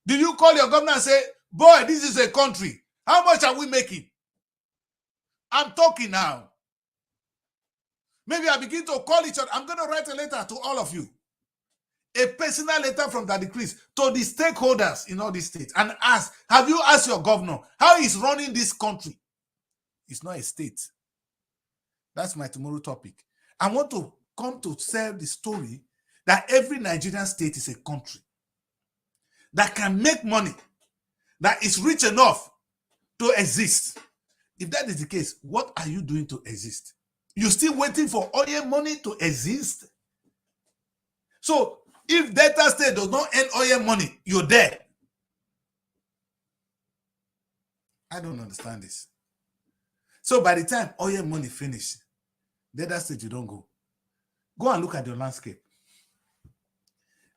Did you call your governor and say, boy, this is a country. How much are we making? I'm talking now. Maybe I begin to call each other. I'm going to write a letter to all of you. a personal letter from Daddy Chris to the stakeholders in all these states and ask, have you asked your governor how he's running this country? It's not a state. That's my tomorrow topic. I want to come to tell the story that every Nigerian state is a country that can make money, that is rich enough to exist. If that is the case, what are you doing to exist? You're still waiting for oil money to exist? So if Delta State does not earn oil money, you're dead. I don't understand this. So by the time oil money finish, Delta State, you don't go. Go and look at your landscape.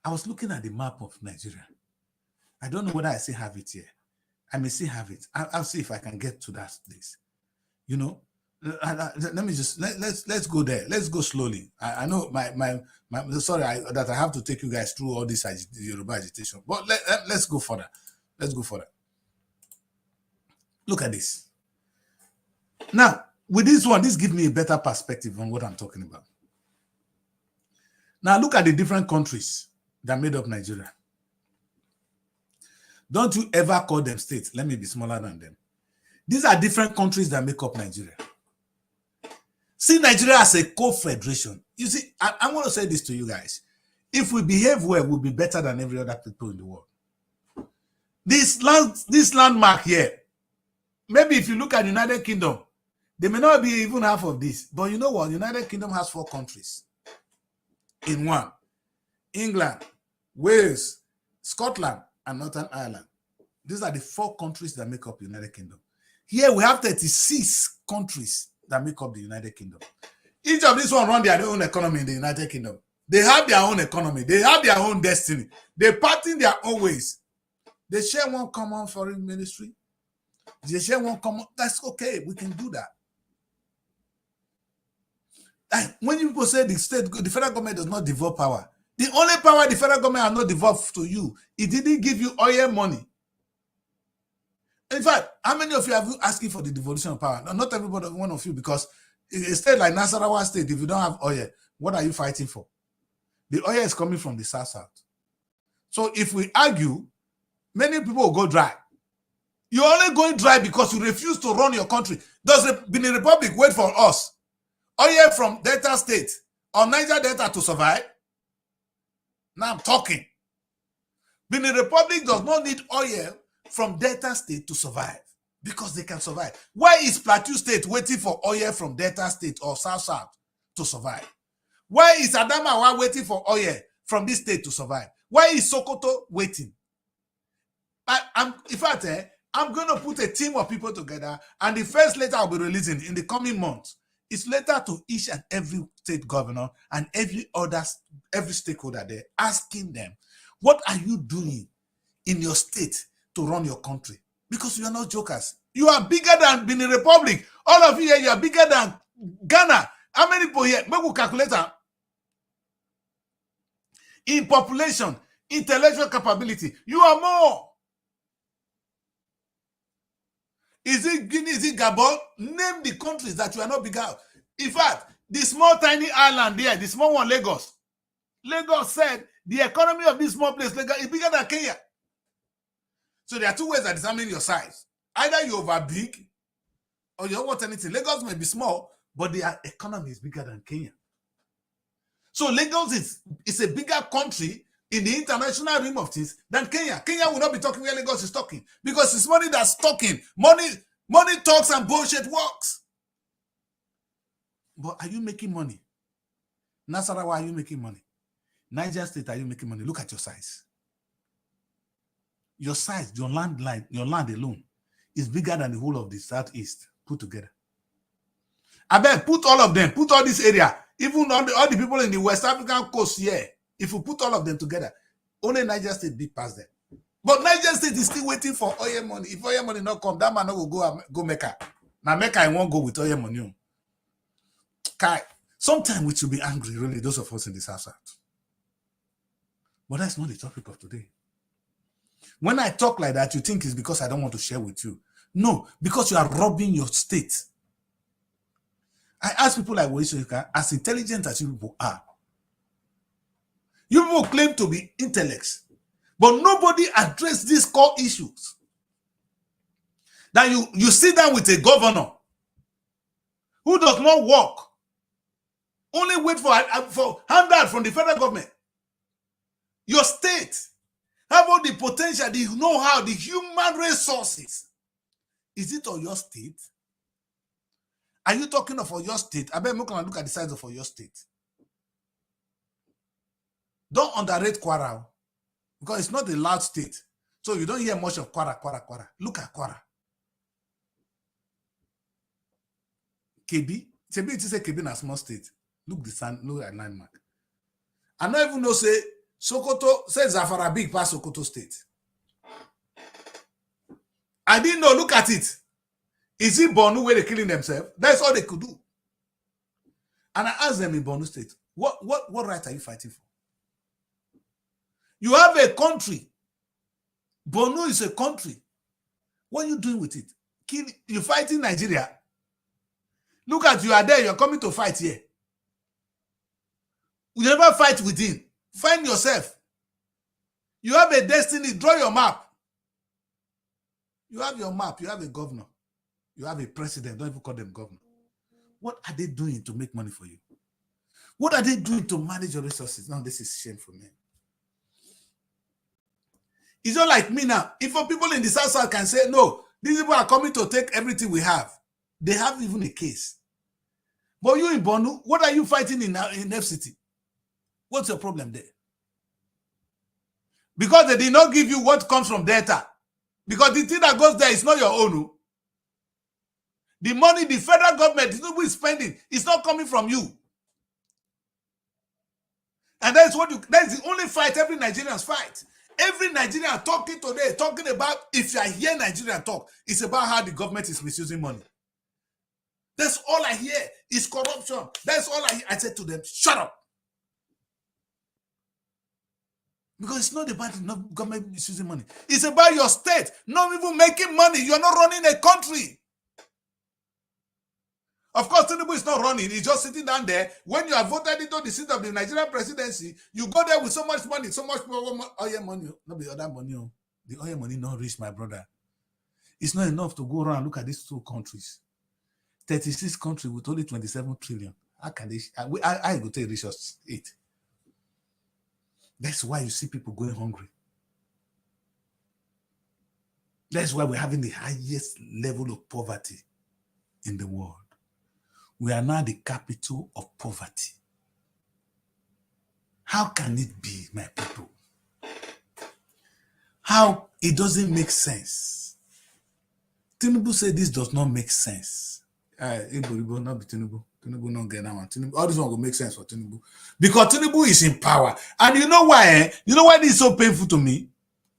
I was looking at the map of Nigeria. I don't know whether I still have it here. I may still have it. I'll see if I can get to that place. You know, let me just let's go there. Let's go slowly. I know my sorry that I have to take you guys through all this Yoruba agitation, but let's go further. Let's go further. Look at this. Now, with this one, this gives me a better perspective on what I'm talking about. Now, look at the different countries that made up Nigeria. Don't you ever call them states. Let me be smaller than them. These are different countries that make up Nigeria. See Nigeria as a co-federation. You see, I want to say this to you guys. If we behave well, we'll be better than every other people in the world. This landmark here, maybe if you look at the United Kingdom, they may not be even half of this. But you know what? The United Kingdom has 4 countries in one. England, Wales, Scotland, and Northern Ireland. These are the 4 countries that make up the United Kingdom. Here we have 36 countries that make up the United Kingdom. Each of these one run their own economy in the United Kingdom. They have their own economy. They have their own destiny. They part in their own ways. They share one common foreign ministry. They share one common. That's okay. We can do that. And when people say the federal government does not devolve power, the only power the federal government has not devolved to you, it didn't give you oil money. In fact, how many of you have asking for the devolution of power? Not everybody, one of you, because a state like Nasarawa State, if you don't have oil, what are you fighting for? The oil is coming from the south. So if we argue, many people will go dry. You're only going dry because you refuse to run your country. Does the Benin Republic wait for us? Oil from Delta State or Niger Delta to survive? Now I'm talking. Benin Republic does not need oil from Delta State to survive because they can survive. Why is Plateau State waiting for oil from Delta State or South to survive? Why is Adamawa waiting for oil from this state to survive? Why is Sokoto waiting? In fact, I'm going to put a team of people together, and the first letter I'll be releasing in the coming months is letter to each and every state governor and every stakeholder there, asking them, what are you doing in your state to run your country? Because you are not jokers. You are bigger than Benin Republic. All of you here, you are bigger than Ghana. How many people here? Make a calculator. In population, intellectual capability, you are more. Is it Guinea? Is it Gabon? Name the countries that you are not bigger. In fact, the small tiny island there, the small one, Lagos. Lagos said the economy of this small place, Lagos, is bigger than Kenya. So there are 2 ways that determine your size. Either you're over big or you don't want anything. Lagos may be small, but their economy is bigger than Kenya. So Lagos is a bigger country in the international realm of things than Kenya. Kenya will not be talking where Lagos is talking because it's money that's talking. Money talks and bullshit works. But are you making money? Nasarawa, are you making money? Niger State, are you making money? Look at your size. Your size, your land alone is bigger than the whole of the Southeast put together. I bet put all of them, put all this area, even all the people in the West African coast here, if you put all of them together, only Niger State big past them. But Niger State is still waiting for oil money. If oil money not come, that man will go Mecca. Now Mecca, I won't go with oil money. Sometimes we should be angry, really, those of us in the South. But that's not the topic of today. When I talk like that, you think it's because I don't want to share with you. No, because you are robbing your state. I ask people like Woishoika, as intelligent as you people are, You people claim to be intellects, but nobody addressed these core issues. That you sit down with a governor who does not work, only wait for handout from the federal government. Your state have all the potential, the know-how, the human resources. Is it on your state? Are you talking of your state? I bet look at the size of your state. Don't underrate Kwara, because it's not a large state. So you don't hear much of Kwara. Look at Kwara. KB. It is a KB in a small state. Look at landmark. I don't even know, say, Sokoto, say Zafara big past Sokoto state. I didn't know, look at it. Is it Borno where they're killing themselves? That's all they could do. And I asked them in Borno state, what right are you fighting for? You have a country. Borno is a country. What are you doing with it? You're fighting Nigeria. Look at you are there, you're coming to fight here. You never fight within. Find yourself. You have a destiny, draw your map. You have your map, you have a governor. You have a president, don't even call them governor. What are they doing to make money for you? What are they doing to manage your resources? Now, this is shame for me. It's not like me now. If people in the South can say, no, these people are coming to take everything we have. They have even a case. But you in Borno, what are you fighting in FCT? What's your problem there? Because they did not give you what comes from data. Because the thing that goes there is not your own. The money the federal government is spending is not coming from you. And that's the only fight every Nigerian fight. Every Nigerian talking today, talking about, if I hear Nigerian talk, it's about how the government is misusing money. That's all I hear is corruption. That's all I hear. I said to them, shut up. Because it's not about the government misusing money. It's about your state not even making money. You're not running a country. Of course, Tinubu is not running. He's just sitting down there. When you are voted into the seat of the Nigerian presidency, you go there with so much money, so much oil money. Not the other money. The oil money not reach, my brother. It's not enough to go around and look at these two countries. 36 countries with only 27 trillion. How can they? I go take reach us 8. That's why you see people going hungry. That's why we're having the highest level of poverty in the world. We are now the capital of poverty. How can it be, my people? How? It doesn't make sense. Tinubu said this does not make sense. Ibo not be Tinubu. Tinubu not get that one. Tinubu, all this one will make sense for Tinubu. Because Tinubu is in power. And you know why? You know why this is so painful to me?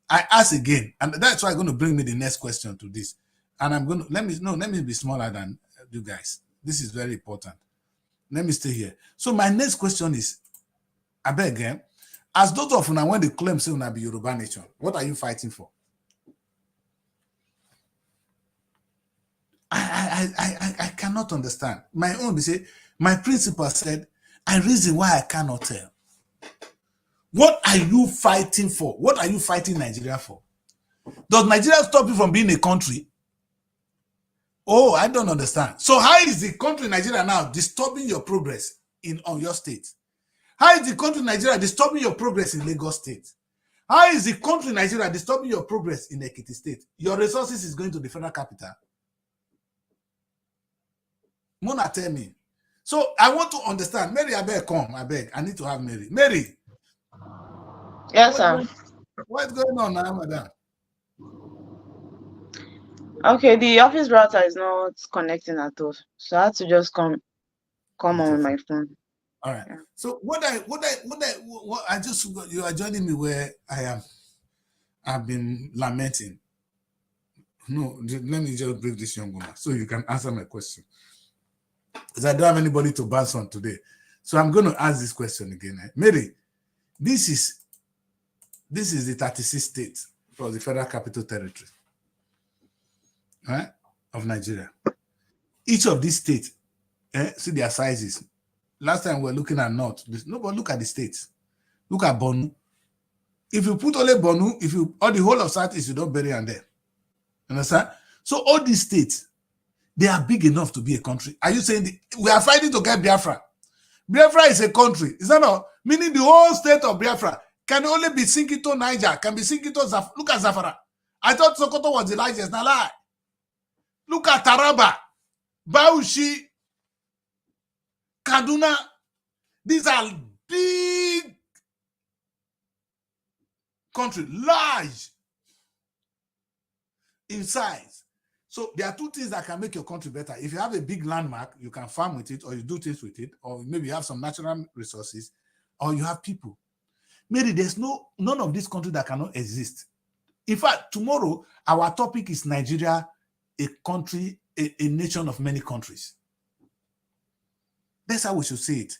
I ask again. And that's why I'm going to bring me the next question to this. And I'm going to, let me be smaller than you guys. This is very important. Let me stay here. So my next question is, I beg again, as those of you when they claim say una be Yoruba nation, what are you fighting for? I cannot understand. My own, they say, my principal said, I reason why I cannot tell. What are you fighting for? What are you fighting Nigeria for? Does Nigeria stop you from being a country? Oh, I don't understand. So how is the country Nigeria now disturbing your progress on your state? How is the country Nigeria disturbing your progress in Lagos State? How is the country Nigeria disturbing your progress in Ekiti State? Your resources is going to the federal capital. Mona, tell me. So I want to understand. Mary, I beg, come. I beg. I need to have Mary. Mary. Yes, sir. What's going on now, madam? Okay, the office router is not connecting at all, so I had to just come on my phone. All right. Yeah. So what I just, you are joining me where I am. I've been lamenting. No, let me just bring this young woman so you can answer my question. Because I don't have anybody to bounce on today. So I'm going to ask this question again. Mary, this is the 36 states for the Federal Capital Territory, right, of Nigeria. Each of these states, see their sizes. Last time we were looking at North. No, but look at the states. Look at Bonu. If you put only Bonu, or the whole of Southeast, you don't bury them there. Understand? So all these states, they are big enough to be a country. Are you saying we are fighting to get Biafra? Biafra is a country. Is that not? Meaning the whole state of Biafra can only be Sinkito Niger, can be Sinkito Look at Zafara. I thought Sokoto was the largest. Now lie. Look at Taraba, Bauchi, Kaduna. These are big country, large in size. So there are two things that can make your country better. If you have a big landmark, you can farm with it, or you do things with it, or maybe you have some natural resources, or you have people. Maybe there's none of this country that cannot exist. In fact, tomorrow, our topic is Nigeria, a country, a nation of many countries. That's how we should say it.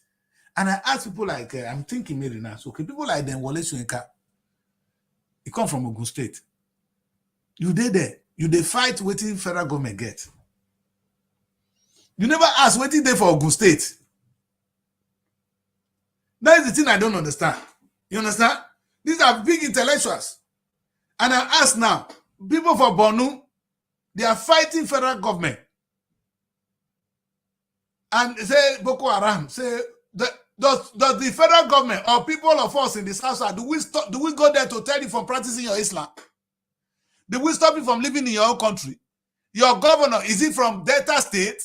And I ask people like, I'm thinking maybe now, so okay, people like them, Wole Soyinka, he come from Ogun State. You there. You they fight waiting federal government get. You never ask waiting there for Ogun State. That is the thing I don't understand. You understand? These are big intellectuals. And I ask now, people for Bonu, they are fighting federal government. And say Boko Haram, say does the federal government or people of us in this house, do we go there to tell you from practicing your Islam? Do we stop you from living in your own country? Your governor, is he from Delta State?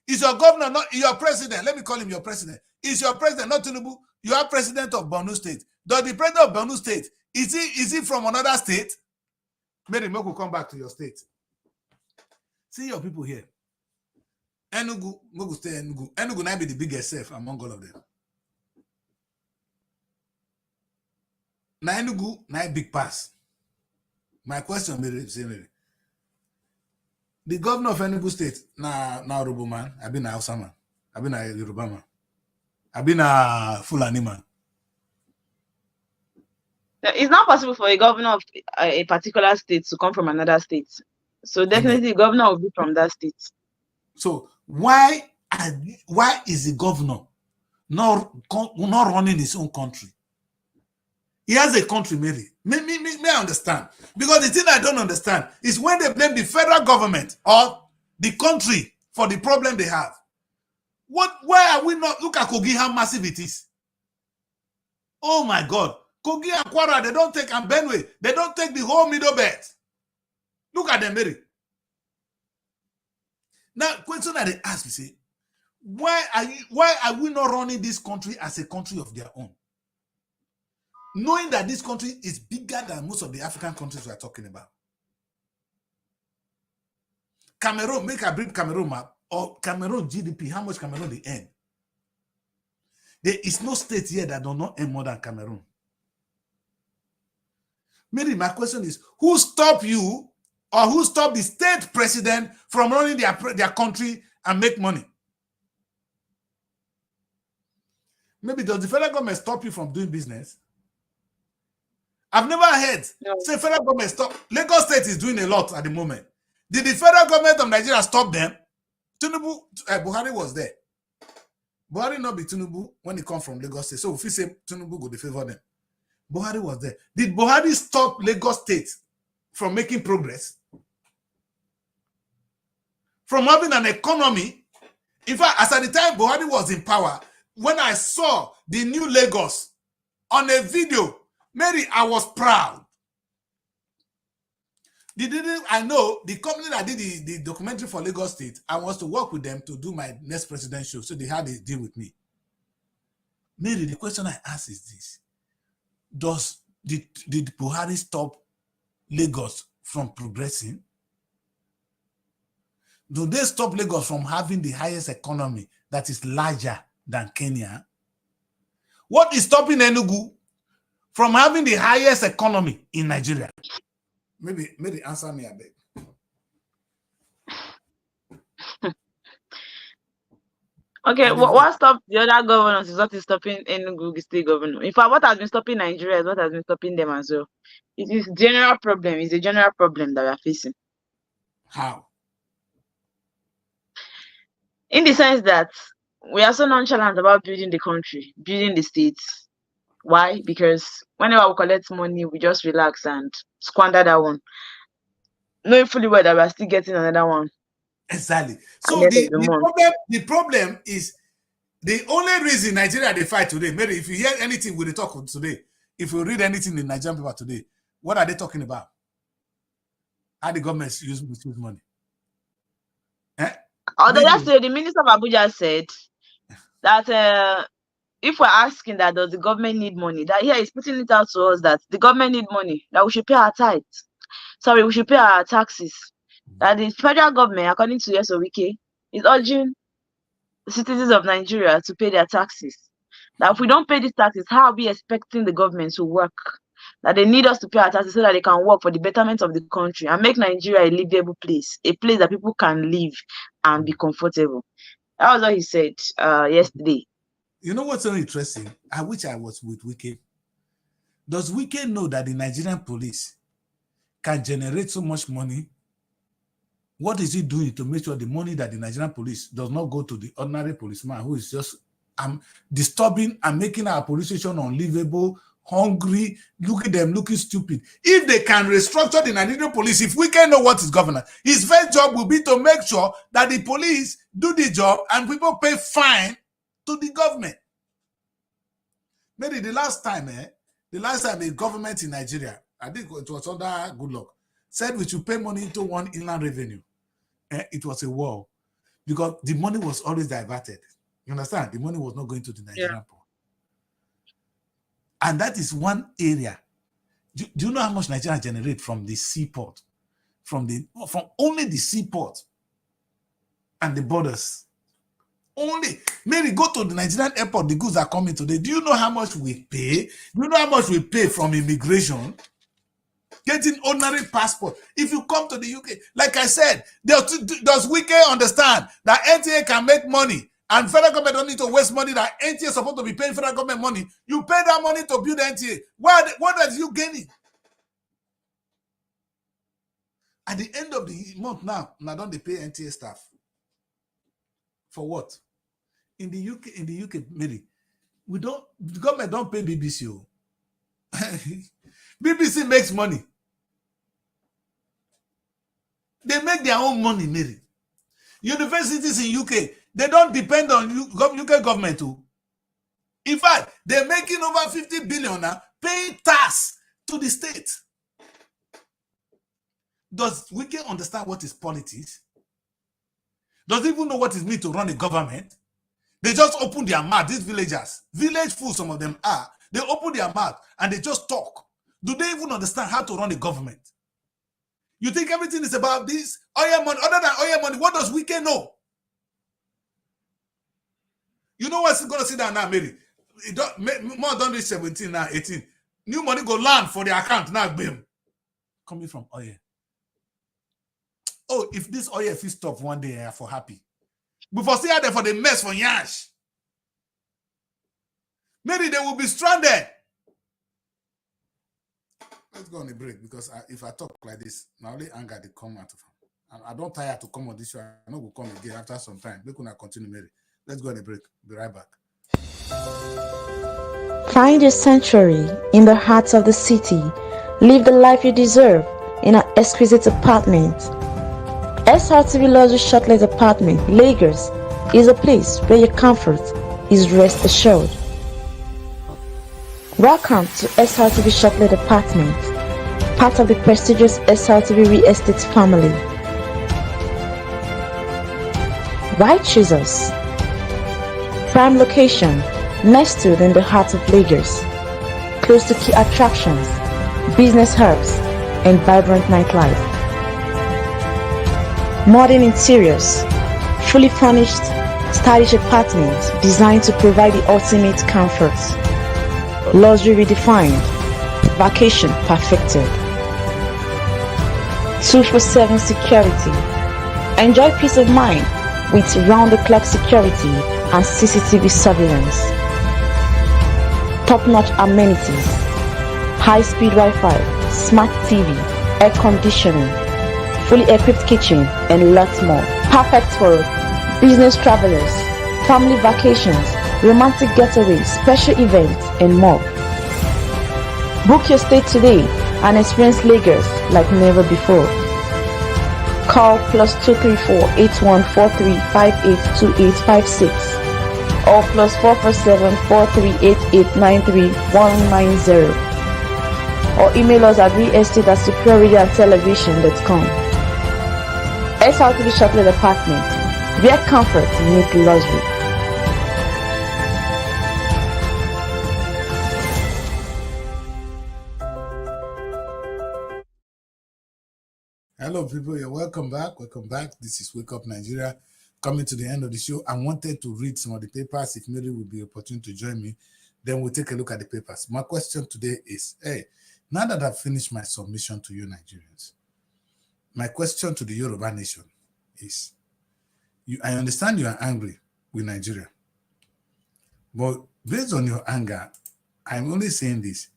Is your governor not your president? Let me call him your president. Is your president not Tinubu? You are president of Borno State. Does the president of Borno State, is he from another state? Maybe Moku come back to your state. See your people here. Enugu, Mogu stay Enugu. Enugu might be the biggest self among all of them. Now Enugu, now big pass. My question, Mary, the governor of Enugu State, now Yoruba man, I've been a Hausa man, I've been a Yoruba man, I've been a Fulani man. It's not possible for a governor of a particular state to come from another state. So definitely the governor will be from that state. So why is the governor not running his own country? He has a country, maybe. May I understand? Because the thing I don't understand is when they blame the federal government or the country for the problem they have. Why are we not? Look at Kogi, how massive it is. Oh my God. Kogi and Kwara, they don't take, and Benue, they don't take the whole middle belt. Look at them, Mary. Now, question that they ask, you say, why are we not running this country as a country of their own? Knowing that this country is bigger than most of the African countries we are talking about. Cameroon, make a brief Cameroon map, or Cameroon GDP, how much Cameroon they earn. There is no state here that do not earn more than Cameroon. Maybe my question is, who stopped you or who stopped the state president from running their country and make money? Maybe does the federal government stop you from doing business? I've never heard say federal government stop. Lagos State is doing a lot at the moment. Did the federal government of Nigeria stop them? Tinubu, Buhari was there. Buhari not be Tinubu when he come from Lagos State. So if you say Tinubu go to favor them, Buhari was there. Did Buhari stop Lagos State from making progress? From having an economy? In fact, as at the time Buhari was in power, when I saw the new Lagos on a video, Mary, I was proud. I know the company that did the documentary for Lagos State, I was to work with them to do my next presidential, so they had a deal with me. Mary, the question I ask is this. Did Buhari stop Lagos from progressing? Do they stop Lagos from having the highest economy that is larger than Kenya? What is stopping Enugu from having the highest economy in Nigeria? Maybe answer me a bit. Okay, what stopped the other governors is what is stopping Enugu state governor. In fact, what has been stopping Nigeria is what has been stopping them as well. It is general problem. It's a general problem that we are facing. How? In the sense that we are so nonchalant about building the country, building the states. Why? Because whenever we collect money, we just relax and squander that one, knowing fully well that we are still getting another one Exactly. at the So end of the month. the problem is the only reason Nigeria they fight today. Mary, if you hear anything with the talk today, if you read anything in Nigerian paper today, what are they talking about? How the government misuse money. Although Maybe. yesterday the Minister of Abuja said that if we're asking that does the government need money, that here he's putting it out to us that the government need money, that we should pay our tithes. Sorry, we should pay our taxes. That the federal government, according to Wike, is urging the citizens of Nigeria to pay their taxes. That if we don't pay these taxes, how are we expecting the government to work? That they need us to pay our taxes so that they can work for the betterment of the country and make Nigeria a livable place, a place that people can live and be comfortable. That was what he said yesterday. You know what's so interesting? I wish I was with Wike. Does Wike know that the Nigerian police can generate so much money? What is he doing to make sure the money that the Nigerian police does not go to the ordinary policeman who is just disturbing and making our police station unlivable, hungry, look at them looking stupid? If they can restructure the Nigerian police, if we can know what is governor, his first job will be to make sure that the police do the job and people pay fine to the government. Maybe the last time the government in Nigeria, I think it was under Goodluck, said we should pay money into one inland revenue. It was a war because the money was always diverted. You understand? The money was not going to the Nigerian poor. And that is one area. Do you know how much Nigeria generate from the seaport? From only the seaport and the borders. Only. Maybe go to the Nigerian airport, the goods are coming today. Do you know how much we pay? Do you know how much we pay from immigration? Getting ordinary passport. If you come to the UK, like I said, does Wike understand that NTA can make money and federal government don't need to waste money that NTA is supposed to be paying federal government money? You pay that money to build NTA. What are you gaining? At the end of the month now don't they pay NTA staff? For what? In the UK, Mary, the government don't pay BBC. BBC makes money. They make their own money, Mary. Universities in UK, they don't depend on UK government too. In fact, they're making over 50 billion now, paying tax to the state. Does Wike understand what is politics? Does he even know what it means to run a government? They just open their mouth, these villagers, village fools, some of them are. They open their mouth and they just talk. Do they even understand how to run a government? You think everything is about this? Oil money, other than oil money, what does Wike know? You know what's going to sit down now, Mary? More than reach 17 now, 18. New money go land for the account now, boom. Coming from oil. Oh, if this oil fee stop one day, I for happy. Before see how they for the mess for Yash. Maybe they will be stranded. Let's go on a break because if I talk like this, now only anger they come out of him. I don't tire to come on this show. I know we'll come again after some time. We could not continue, Mary. Let's go on a break. Be right back. Find your sanctuary in the heart of the city. Live the life you deserve in an exquisite apartment. Srtv Luxury Shortlet Apartment, Lagos, is a place where your comfort is rest assured. Welcome to Srtv Shortlet Apartment, part of the prestigious Srtv Real Estate family. Why choose us? Prime location, nestled in the heart of Lagos, close to key attractions, business hubs, and vibrant nightlife. Modern interiors, fully furnished, stylish apartments designed to provide the ultimate comfort. Luxury redefined, vacation perfected. 24/7 security. Enjoy peace of mind with round-the-clock security and CCTV surveillance. Top-notch amenities, high-speed Wi-Fi, smart TV, air conditioning, fully equipped kitchen, and lots more. Perfect for business travelers, family vacations, romantic getaways, special events, and more. Book your stay today and experience Lagos like never before. Call +234 8143 582856 or +447 4388 93190 or email us at realestate@superiorradioandtelevision.com. SRTV Chocolate Apartment, where comfort meets luxury. Hello, people. You're welcome back. Welcome back. This is Wake Up Nigeria. Coming to the end of the show. I wanted to read some of the papers. If Mary will be opportune to join me, then we'll take a look at the papers. My question today is, hey, now that I've finished my submission to you Nigerians, my question to the Yoruba nation is, I understand you are angry with Nigeria, but based on your anger, I'm only saying this.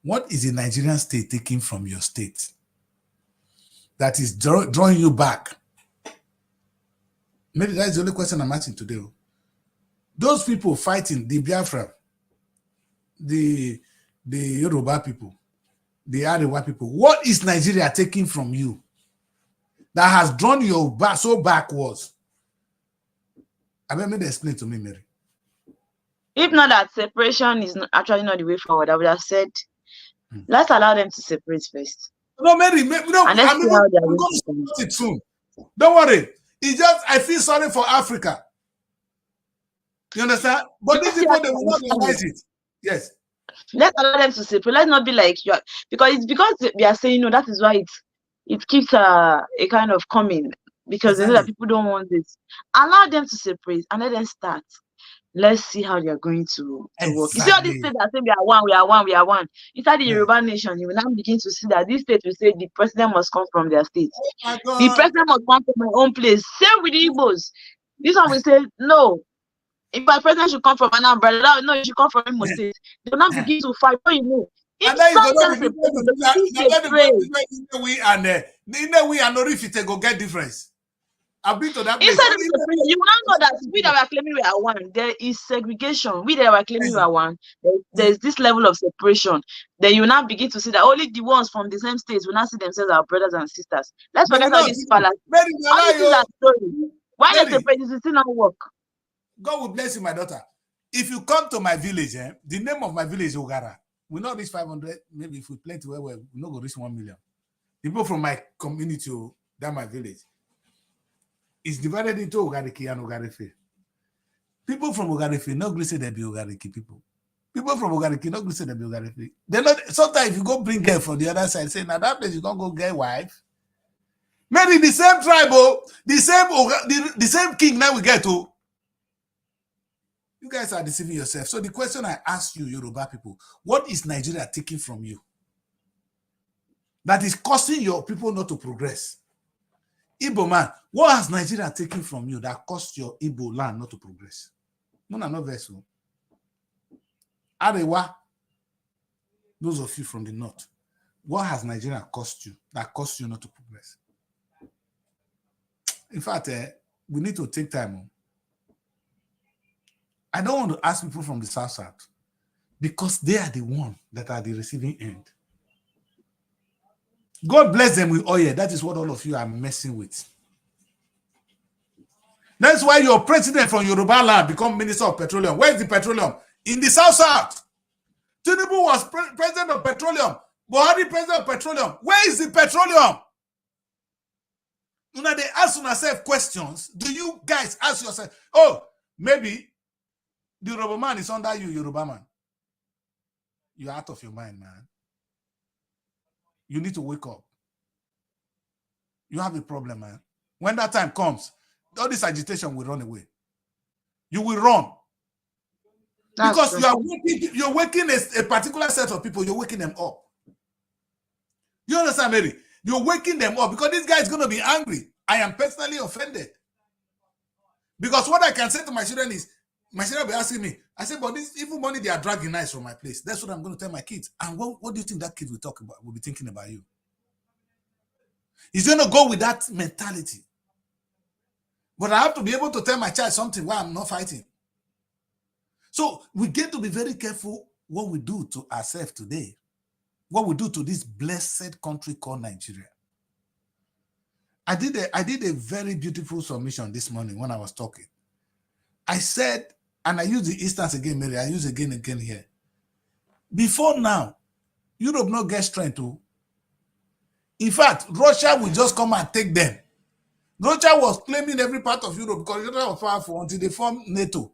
What is the Nigerian state taking from your state that is drawing you back? Maybe that's the only question I'm asking today. Those people fighting, the Biafra, the Yoruba people, the Arewa people, what is Nigeria taking from you that has drawn you back so backwards? I mean, maybe explain to me, Mary. If not that separation is actually not the way forward, I would have said, let's allow them to separate first. No, Mary, no, And let's I'm see how they are going going to to support it soon. Don't worry. It's just, I feel sorry for Africa. You understand? But these people, they will not realize it. Yes. Let's allow them to separate. Let's not be like you are, because we are saying no. That is why it keeps a kind of coming, because they know that people don't want this. Allow them to separate and let them start. Let's see how they are going to work. You see all these states that say we are one. Inside the Yoruba nation, you will now begin to see that these states will say the president must come from their state. Oh, the president must come from my own place. Same with the Igbos. This one will say no. If my president should come from an umbrella, no, you should come from Imo State. They will not begin to fight. What you know? And then you go know we and Orifite go get difference. I've been to that place. Inside you will not know that we that were claiming we are one. There is segregation. We that were claiming we are one. There is this level of separation. Then you will now begin to see that only the ones from the same states will not see themselves as brothers and sisters. Let's forget all this fallacy. All this is a story. Why the separation still not work? God will bless you, my daughter. If you come to my village, the name of my village is Ogara. We not reach 500. Maybe if we plenty, we not go reach 1 million. People from my community, that my village, is divided into Ogariki and Ogarefe. People from Ogarefe not going to say they be Ogariki people. People from Ogariki not going to say they be Ogarefe. They not. Sometimes if you go bring girl from the other side, say now that place you don't go get wife. Maybe the same tribe, the same king now we get to. You guys are deceiving yourself. So the question I ask you, Yoruba people, what is Nigeria taking from you that is causing your people not to progress? Igbo man, what has Nigeria taken from you that caused your Igbo land not to progress? No vessel. Arewa, those of you from the north, what has Nigeria cost you that caused you not to progress? In fact, we need to take time. I don't want to ask people from the south because they are the one that are the receiving end. God bless them with oil. That is what all of you are messing with. That's why your president from Yoruba land become Minister of Petroleum. Where is the petroleum? In the south. Tinubu was president of petroleum. Buhari president of petroleum. Where is the petroleum? Now they ask yourself questions. Do you guys ask yourself, oh, maybe the Yoruba man is under you, Yoruba man. You're out of your mind, man. You need to wake up. You have a problem, man. When that time comes, all this agitation will run away. You will run. Because you're waking a particular set of people, you're waking them up. You understand, Mary? You're waking them up because this guy is going to be angry. I am personally offended. Because what I can say to my children is, my children will be asking me, I said, but this evil money they are dragging nice from my place. That's what I'm going to tell my kids. And what do you think that kid will talk about? Will be thinking about you. He's going to go with that mentality. But I have to be able to tell my child something while I'm not fighting. So we get to be very careful what we do to ourselves today. what we do to this blessed country called Nigeria. I did a very beautiful submission this morning when I was talking. I said, and I use the instance again, Mary, I use again here. Before now, Europe not get strength to. In fact, Russia will just come and take them. Russia was claiming every part of Europe because Russia was powerful until they formed NATO.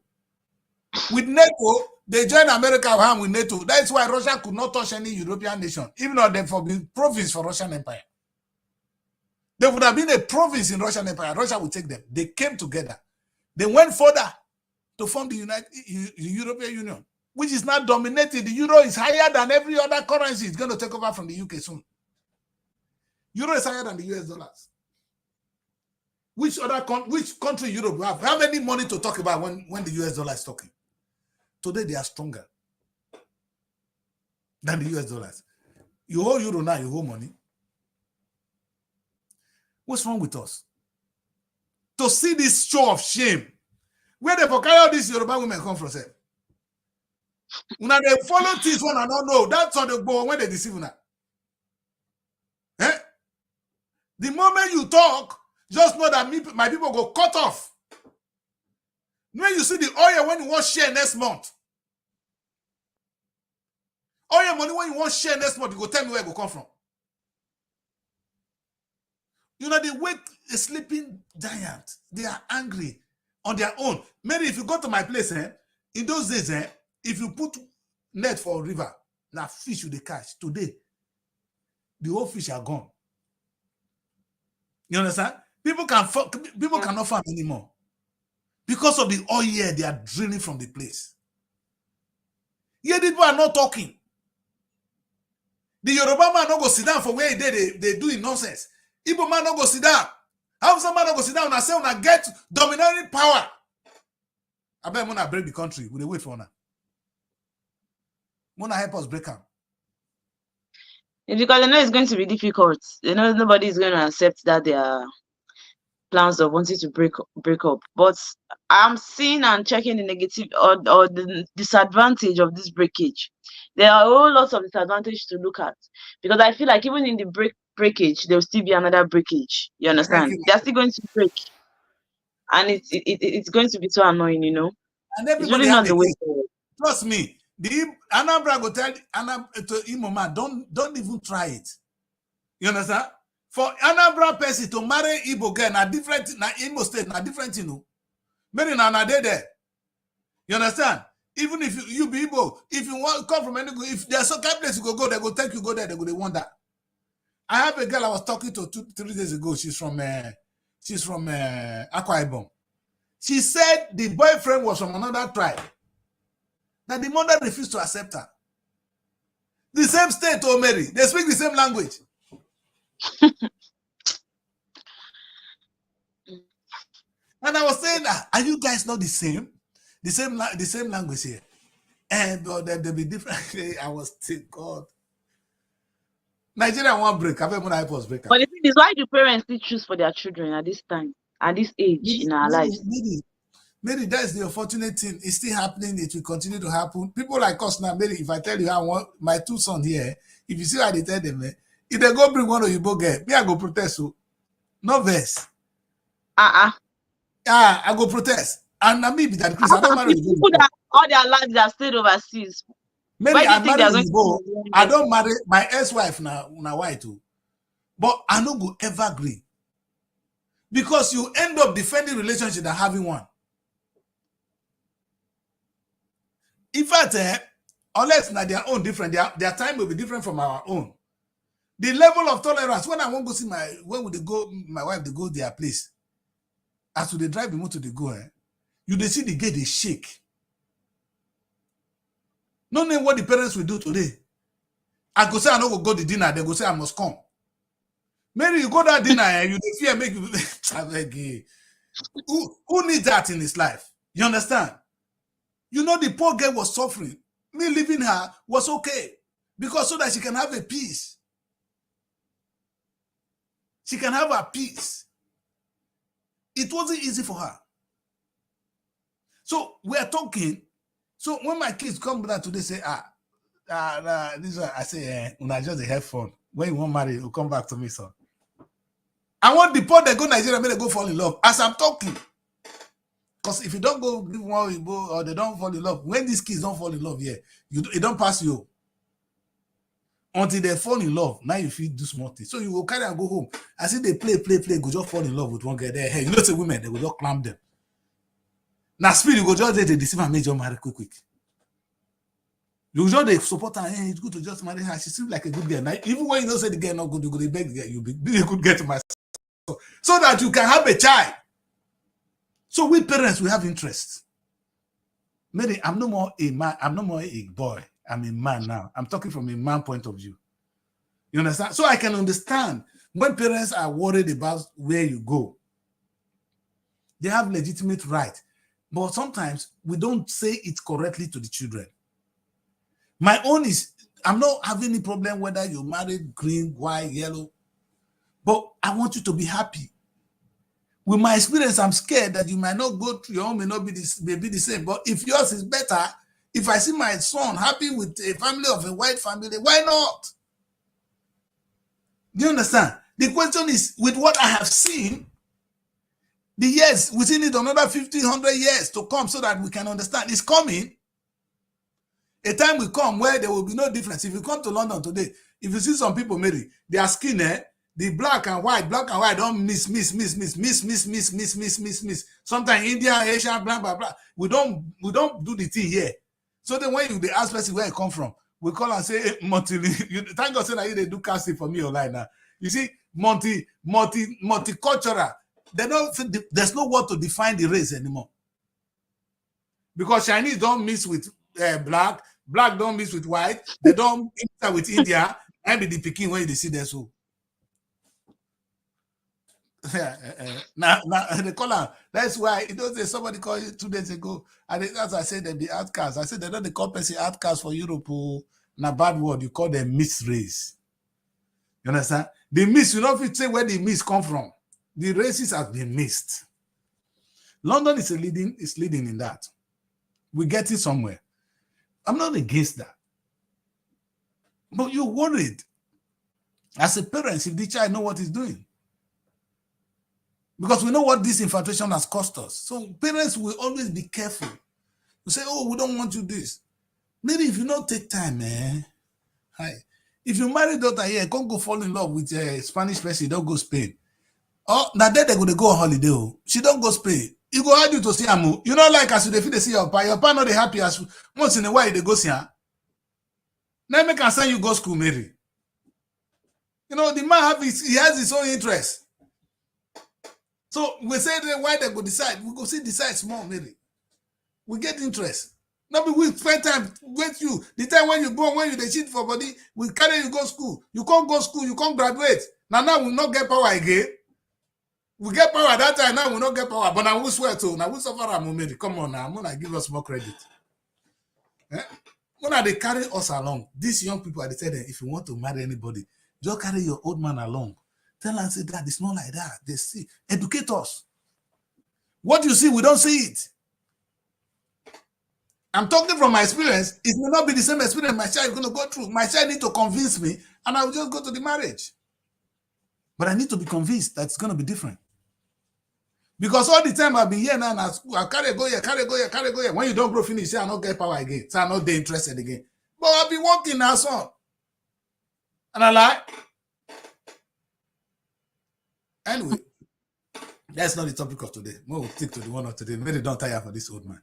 With NATO, they joined America hand with NATO. That's why Russia could not touch any European nation, even though they forbid province for Russian Empire. There would have been a province in Russian Empire. Russia would take them. They came together. They went further to form the European Union, which is now dominated. The euro is higher than every other currency. It's going to take over from the UK soon. Euro is higher than the US dollars. Which country in Europe have? How many money to talk about when the US dollar is talking? Today they are stronger than the US dollars. You hold euro now, you hold money. What's wrong with us? To see this show of shame, where they carry all these Yoruba women come from, say, when they follow things one and not know, that's on the board when they deceive now. Eh? The moment you talk, just know that my people go cut off. When you see the oil when you want share next month, oil money when you want share next month, you go tell me where it go come from. You know, they wake a sleeping giant. They are angry on their own. Maybe if you go to my place, in those days, if you put net for a river, now fish you they catch. Today, the whole fish are gone. You understand? People cannot farm anymore because of the oil they are drilling from the place. Yet people are not talking. The Yoruba man don't go sit down for where they doing nonsense. Igbo man don't go sit down. Hausa man don't go sit down and say when I get dominating power. I bet Mona break the country. Will they wait for now? Mona help us break up. Because they know it's going to be difficult. They know nobody is going to accept that their plans of wanting to break up. But I'm seeing and checking the negative or the disadvantage of this breakage. There are a whole lot of disadvantages to look at, because I feel like even in the breakage, there will still be another breakage. You understand? They're still going to break, and it's going to be so annoying, you know. And it's really not the way forward. Trust me, the Anambra go tell to Imoma, don't even try it. You understand? For Anambra person to marry Igbo girl, na different, na Imo state, na different, you know. Maybe na they there. You understand? Even if you be Igbo, if you want come from any, if there's some kind of place you go, they go take you go there, they wonder. I have a girl I was talking to 3 days ago. She's from Akwa Ibom. She said the boyfriend was from another tribe. That the mother refused to accept her. The same state, oh Mary. They speak the same language. And I was saying, are you guys not the same? The same language here. And they'll be different. I was thinking, God. Nigeria won't break. I bet when I was break. But the thing is, why do parents still choose for their children at this time, at this age in our lives? Maybe that's the unfortunate thing. It's still happening. It will continue to happen. People like us now, maybe if I tell you I want my 2 sons here, if you see how they tell them, if they go bring one of you both get, me I go protest. So no verse. I go protest. And I mean that Chris, I don't marry people that all their lives are stayed overseas. Maybe I marry Igbo. I don't marry my ex-wife now why too. But I don't go ever agree. Because you end up defending relationship and having one. In fact, unless now their own different, their time will be different from our own. The level of tolerance, when I won't go see my wife, they go their place. As they drive the motor, they go, you they see the gate, they shake. Not knowing what the parents will do today. I go say I no go to dinner, they go say I must come. Maybe you go that dinner, you fear make you who needs that in his life? You understand? You know, the poor girl was suffering. Me leaving her was okay. Because so that she can have a peace. She can have a peace. It wasn't easy for her. So we are talking. So when my kids come back today, say, This one I say, when I just have fun. When you want marry, you come back to me, son. I want the poor they go Nigeria, may they go fall in love as I'm talking. Because if you don't go give one or they don't fall in love, when these kids don't fall in love, yeah, it don't pass you until they fall in love. Now you feel do small things, so you will carry and go home. I see they play, go just fall in love with one girl. There, hey, you know, say women they will just clamp them. Now speed you go just they deceive and make your marry quick. You just they support her. Hey, it's good to just marry her. She seems like a good girl. Now, even when you don't say the girl not good, you go to beg the girl. You be a good girl to myself, so that you can have a child. So we parents, we have interest. Maybe I'm no more a man. I'm no more a boy. I'm a man now. I'm talking from a man point of view. You understand? So I can understand when parents are worried about where you go. They have legitimate right. But sometimes we don't say it correctly to the children. My own is, I'm not having any problem whether you're married, green, white, yellow. But I want you to be happy. With my experience, I'm scared that you might not go through your own, may not be the same. But if yours is better, if I see my son happy with a family of a white family, why not? Do you understand? The question is, with what I have seen, the years, we still need another 50, 100 years to come so that we can understand. It's coming. A time will come where there will be no difference. If you come to London today, if you see some people marry, their skin, the black and white don't miss. Sometimes India, Asia, blah, blah, blah. We don't do the thing here. So then when they ask person where you come from, we call and say, thank God that they do casting for me online now. You see, multicultural. There's no word to define the race anymore. Because Chinese don't mix with black don't mix with white, they don't mix with India, and be the Peking when they see them so. Now they call her. That's why somebody called you 2 days ago, and as I said, they outcasts. I said they don't call person outcasts for Europe. Na bad word, you call them mixed race. You understand? The mix, you don't say where the mix come from. The races have been mixed. London is leading in that. We get it somewhere. I'm not against that. But you're worried. As a parent, if the child know what he's doing. Because we know what this infatuation has cost us. So parents will always be careful. We say, oh, we don't want you this. Maybe if you don't take time, man. Hi. If you marry daughter here, can't go fall in love with a Spanish person, don't go Spain. Oh, now they're going to go on holiday. Oh. She don't go Spain. You go hard you to see her. You know, like as they feel they see your pa not they happy as once in a while they go see her. Now make can send you go school, Mary. You know, the man he has his own interest. So we say why they go decide. We go see decide small, Mary. We get interest. Now we spend time with you. The time when you go, when you they cheat for body, we carry you go school. You can't go school, you can't graduate. Now we not get power again. We get power that time, now we not get power. But now we swear to, now we suffer a moment. Come on now, I'm gonna give us more credit. When they carry us along, these young people, they tell them, if you want to marry anybody, just carry your old man along. Tell them, say that it's not like that. They see, educate us. What you see, we don't see it. I'm talking from my experience. It may not be the same experience my child is going to go through. My child need to convince me, and I will just go to the marriage. But I need to be convinced that it's going to be different. Because all the time I've been here now at school, I carry go here. When you don't grow finish, say I not get power again. So I'm not interested again. But I've been working now, son. And I like. Anyway, that's not the topic of today. We'll stick to the one of today. Maybe don't tire for this old man.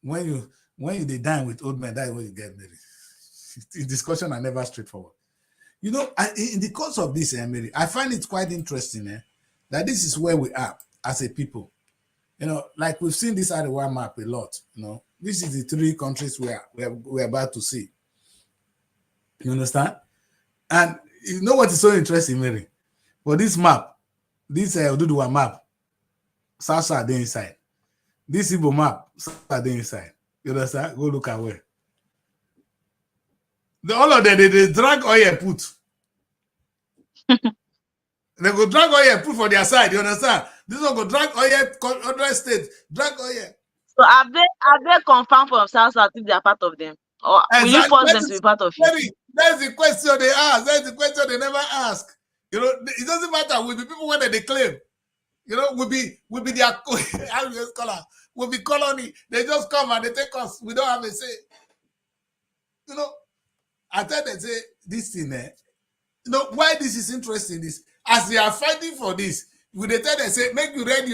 When you they dine with old men, that's when you get married. The discussion are never straightforward. You know, in the course of this, Mary, I find it quite interesting that this is where we are as a people. You know, like we've seen this Arewa map a lot. You know, this is the 3 countries we're about to see. You understand? And you know what is so interesting, Mary? For this map, this Oduduwa map, South are there inside. This Igbo map, South are there inside. You understand? Go look at where. All of them, they drag oil put. They go drag oil put for their side. You understand? This one go drag oil, other state, drag oil. So are they confirmed from South if they are part of them? Or will you Exactly. force them to be part of it? That's the question they ask. That's the question they never ask. You know, it doesn't matter with the people when they claim. You know, we'll be their we'll be colony. They just come and they take us. We don't have a say. You know, I tell them say this thing there. You know why this is interesting is as they are fighting for this, we they tell them say make you ready,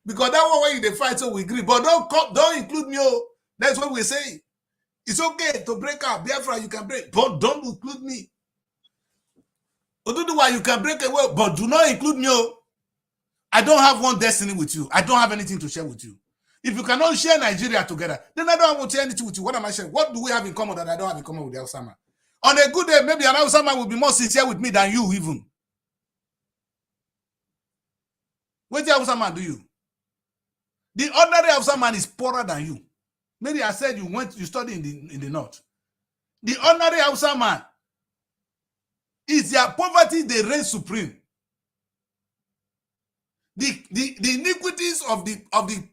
because that one way they fight so we agree. But don't include me. That's what we say. It's okay to break up. Biafra, you can break, but don't include me. Oduduwa, you can break away, but do not include me. I don't have one destiny with you. I don't have anything to share with you. If you cannot share Nigeria together, then I don't want to share anything with you. What am I sharing? What do we have in common that I don't have in common with the Osama? On a good day, maybe an Osama will be more sincere with me than you even. What the Osama do you? The ordinary Osama is poorer than you. Maybe I said you study in the north. The ordinary Osama is their poverty they reign supreme. The iniquities of the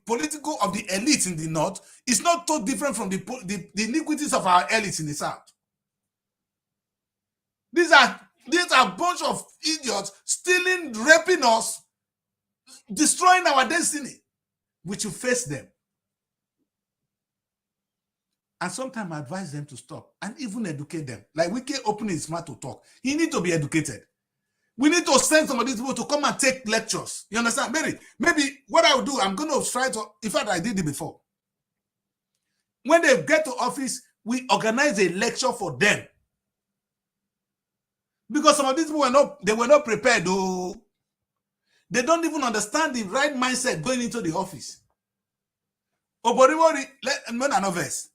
political of the elites in the north is not so different from the iniquities of our elites in the south. These are a bunch of idiots stealing, raping us, destroying our destiny. We should face them. And sometimes I advise them to stop and even educate them. Like Wike opening his mouth to talk. He needs to be educated. We need to send some of these people to come and take lectures. You understand? Maybe what I will do, I'm going to try to, in fact, I did it before. When they get to office, we organize a lecture for them. Because some of these people were not prepared. Oh. They don't even understand the right mindset going into the office. Oboriwori, when I know verse.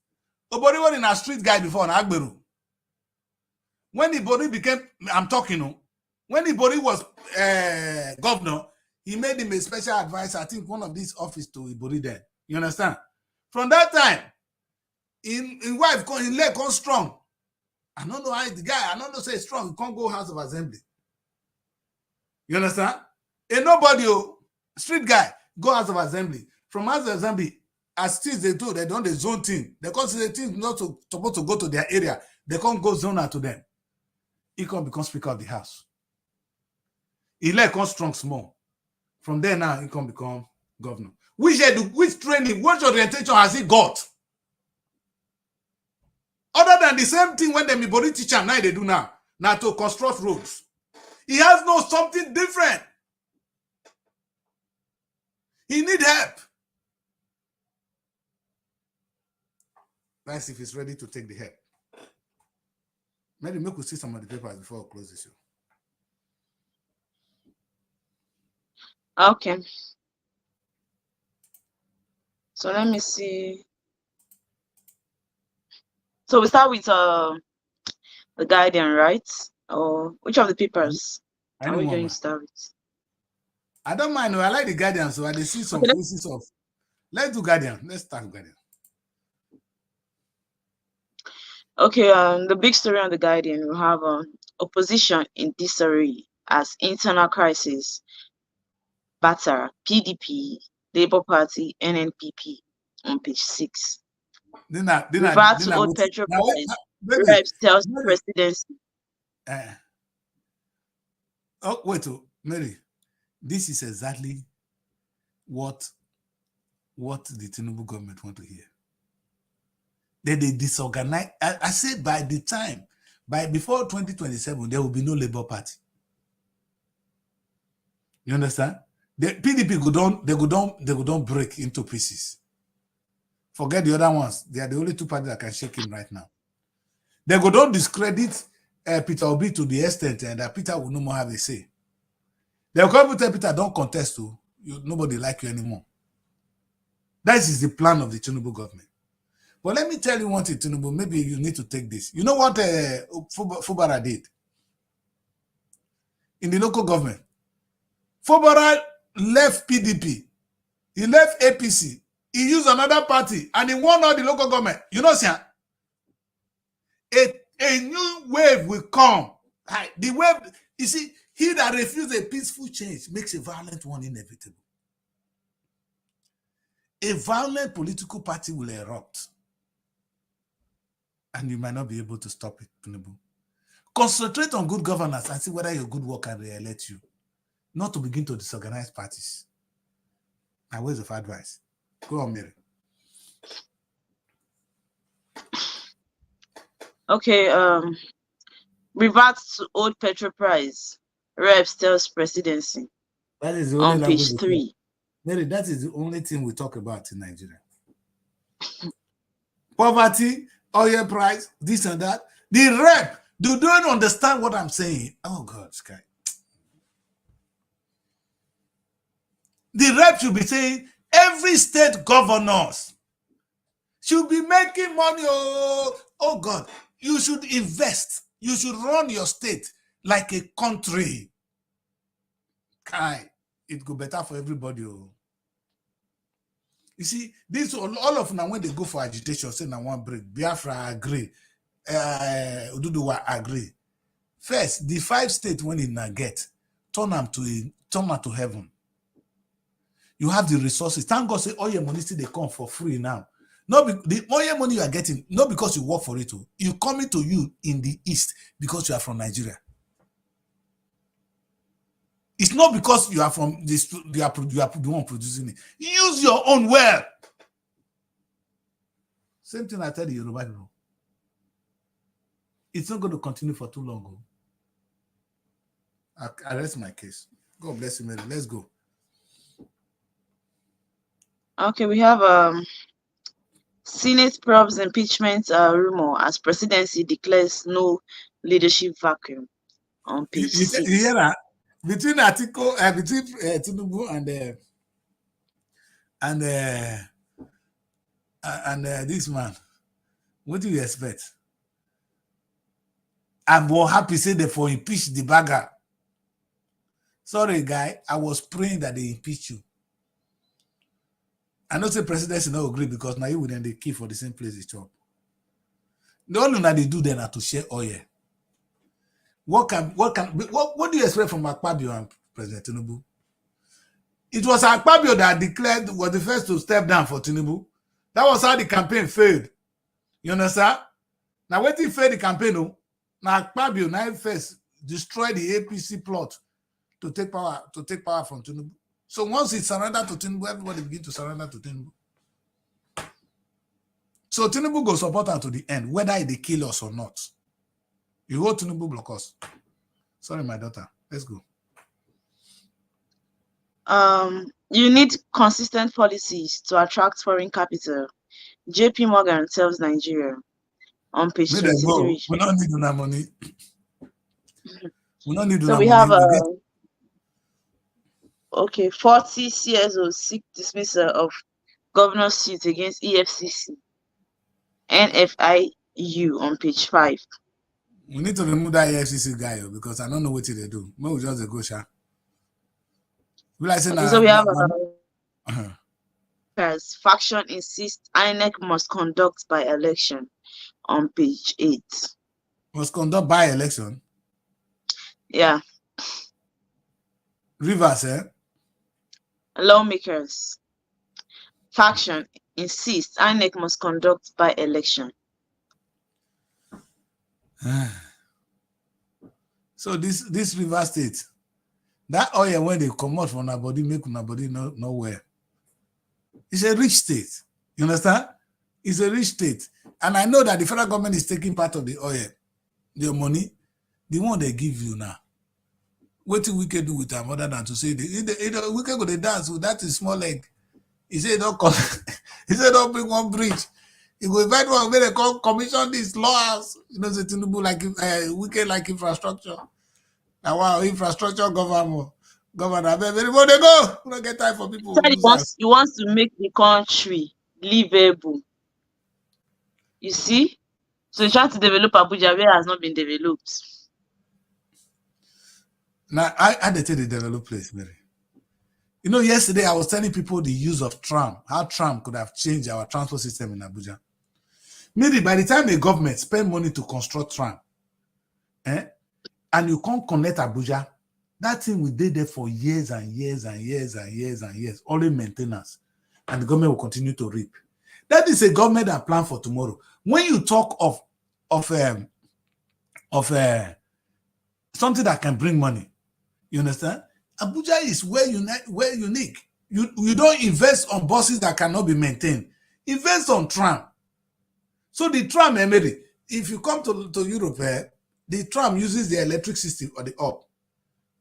Oboriwori in a street guy before, in Agberu. When the body became, I'm talking, when the body was governor, he made him a special advisor. I think one of these office to Ibori then. You understand? From that time, in wife, in leg, come strong. I don't know how the guy, I don't know say strong, he can't go House of Assembly. You understand? Ain't nobody, street guy, go House of Assembly. From House of Assembly, as things they do, they don't the zone thing. They consider things not supposed to go to their area. They can't go zone out to them. He can become Speaker of the House. He let come strong small. From there now, he can become governor. Which training, what orientation has he got? Other than the same thing when they body teacher now they do now to construct roads. He has no something different. He need help. That's if he's ready to take the help. Maybe we could see some of the papers before we close this show. Okay. So let me see. So we start with The Guardian, right? Or which of the papers are we going to start with? I don't mind. I like the Guardian, so I see some faces of. Let's do Guardian. Let's start Guardian. Okay, the big story on The Guardian, we have opposition in disarray as internal crisis batter PDP, Labour Party, NNPP on page 6. Revert to old petrol price. Reps tells presidency. Oh, wait, Mary. This is exactly what the Tinubu government want to hear. They disorganize. I say by the time, before 2027, there will be no Labour Party. You understand? The PDP go don't break into pieces. Forget the other ones. They are the only two parties that can shake him right now. They go don't discredit Peter Obi to the extent that Peter will no more have a say. They'll come tell Peter, don't contest to you, nobody like you anymore. That is the plan of the Tinubu government. But let me tell you one thing, Tinubu, maybe you need to take this. You know what Fubara did in the local government? Fubara left PDP. He left APC. He used another party and he won all the local government. You know, sir, a new wave will come. The wave, you see, he that refuses a peaceful change makes a violent one inevitable. A violent political party will erupt. and you might not be able to stop it, Tinubu. Concentrate on good governance and see whether your good work can re-elect you, not to begin to disorganize parties. My words of advice. Go on, Mary. Okay, reverts to old petrol price. Reps tells presidency. That is the On only page 3. Mary, that is the only thing we talk about in Nigeria. Poverty, oil price, this and that. The rep, do don't understand what I'm saying? Oh God, Sky. The rep should be saying every state governors should be making money. Oh God, you should invest. You should run your state like a country. Kai, it go better for everybody. Oh. You see, this all of now when they go for agitation, say now one break. Biafra agree. Ududuwa agree. First, the 5 states when it not get, turn them to heaven. You have the resources. Thank God say all your money still they come for free now. The oil money you are getting, not because you work for it. You coming to you in the East because you are from Nigeria. It's not because you are from this, you are the one producing it. Use your own well. Same thing I tell the Yoruba people. It's not going to continue for too long. I rest my case. God bless you, Mary. Let's go. Okay, we have Senate probes impeachment rumor as presidency declares no leadership vacuum. On page 6. You hear that? Between Tinubu and this man, what do you expect? I'm more happy say they for impeach the bagger. Sorry, guy, I was praying that they impeach you. I know say presidency not agree because now you wouldn't they key for the same place they chop. The only that they do then are to share oil. What do you expect from Akpabio and President Tinubu? It was Akpabio that declared was the first to step down for Tinubu. That was how the campaign failed. You understand? Now when he failed the campaign, now Akpabio now first destroyed the APC plot to take power from Tinubu. So once it surrendered to Tinubu, everybody begin to surrender to Tinubu. So Tinubu go support her to the end, whether they kill us or not. You go Tinubu block us. Sorry, my daughter. Let's go. You need consistent policies to attract foreign capital. JP Morgan tells Nigeria. On page 23. We don't need that money. We don't need that so money. We have 40 CSOs seek dismissal of governor's suit against EFCC. NFIU on page 5. We need to remove that EFCC guy because I don't know what they do. Maybe just a go shot. So we have faction insists INEC must conduct by election on page 8. Must conduct by election? Yeah. Rivers, eh? Lawmakers. Faction insists INEC must conduct by election. So this River State, that oil when they come out from our body, make our body nowhere. It's a rich state. You understand? It's a rich state. And I know that the federal government is taking part of the oil, the money, the one they give you now. What do we can do with them other than to say we can go to dance with that is small leg. He said don't come. He said don't bring one bridge. He go invite one where they call commission these laws. You know, Tinubu like wicked like infrastructure. Now wow, infrastructure governor, everybody go. We don't get time for people. He wants to make the country livable. You see? So he's trying to develop Abuja where it has not been developed. Now, I did the developed place, Mary. You know, yesterday I was telling people the use of tram, how tram could have changed our transport system in Abuja. Maybe by the time the government spend money to construct tram, and you can't connect Abuja, that thing will be there for years and years and years and years and years, only maintenance, and the government will continue to reap. That is a government that plan for tomorrow. When you talk of of something that can bring money. You understand? Abuja is where unique. You don't invest on buses that cannot be maintained. Invest on tram. So the tram, Emery, if you come to Europe, the tram uses the electric system or the up.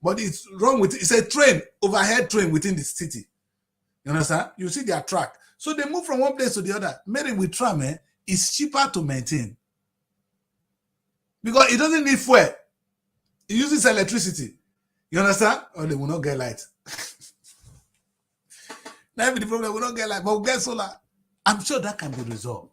But it's wrong with it. It's a train, overhead train within the city. You understand? You see their track. So they move from one place to the other. Maybe with tram, it's cheaper to maintain. Because it doesn't need fuel. It uses electricity. You understand? Or they will not get light. That be the problem. We don't get light, but we'll get solar. I'm sure that can be resolved.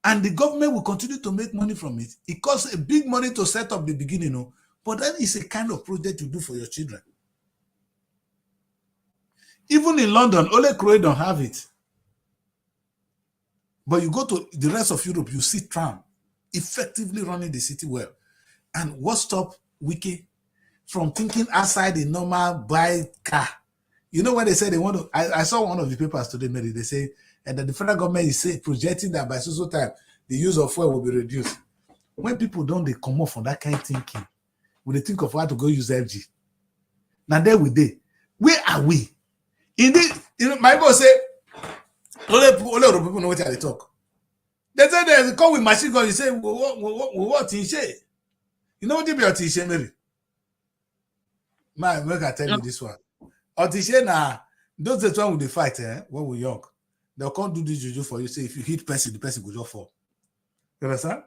And the government will continue to make money from it. It costs a big money to set up the beginning, but that is a kind of project you do for your children. Even in London, Ole Croy don't have it. But you go to the rest of Europe, you see tram effectively running the city well. And what stopped Wiki from thinking outside the normal buy car? You know what they say they want to? I saw one of the papers today, Mary. They say that the federal government is projecting that by so time the use of fuel will be reduced. When people don't, they come off from that kind of thinking. When they think of how to go use FG. Now there we day. Where are we? My boss say, all people know what they talk. They say they come with machine gun. You say, what Tisha? You know what you be on Tisha, Mary? Man, I can tell you this one. Otishe na those the one with the fight, when we young. They'll come do this juju for you. Say if you hit person, the person will just fall. You understand?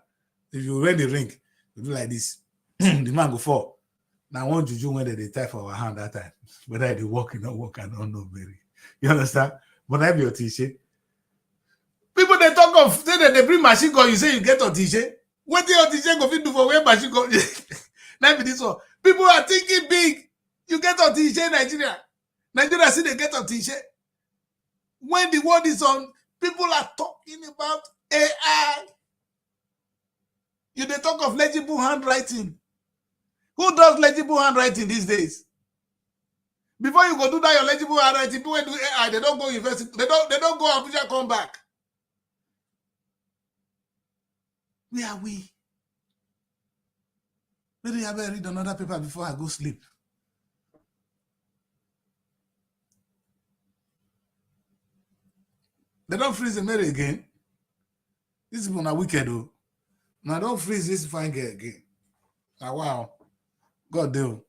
If you run the ring, you do like this, the man go fall. Now one juju when they tie for our hand that time. Whether they walk or not walk, I don't know, Mary. You understand? But I be Otishe. People they talk of say that they bring machine gun, you say you get Otishe. What the Otishe go fit do for where machine gun? Now be this one. People are thinking big. You get Otishe Nigeria. Nigeria see they get Otishe. When the world is on, people are talking about AI. You they talk of legible handwriting. Who does legible handwriting these days? Before you go do that, your legible handwriting, people do AI, they don't go university, they don't go Abuja, come back. Where are we? Maybe I better read another paper before I go sleep. They don't freeze the Mary again. These people are wicked, though. Now don't freeze this fine girl again. Now, wow. God do.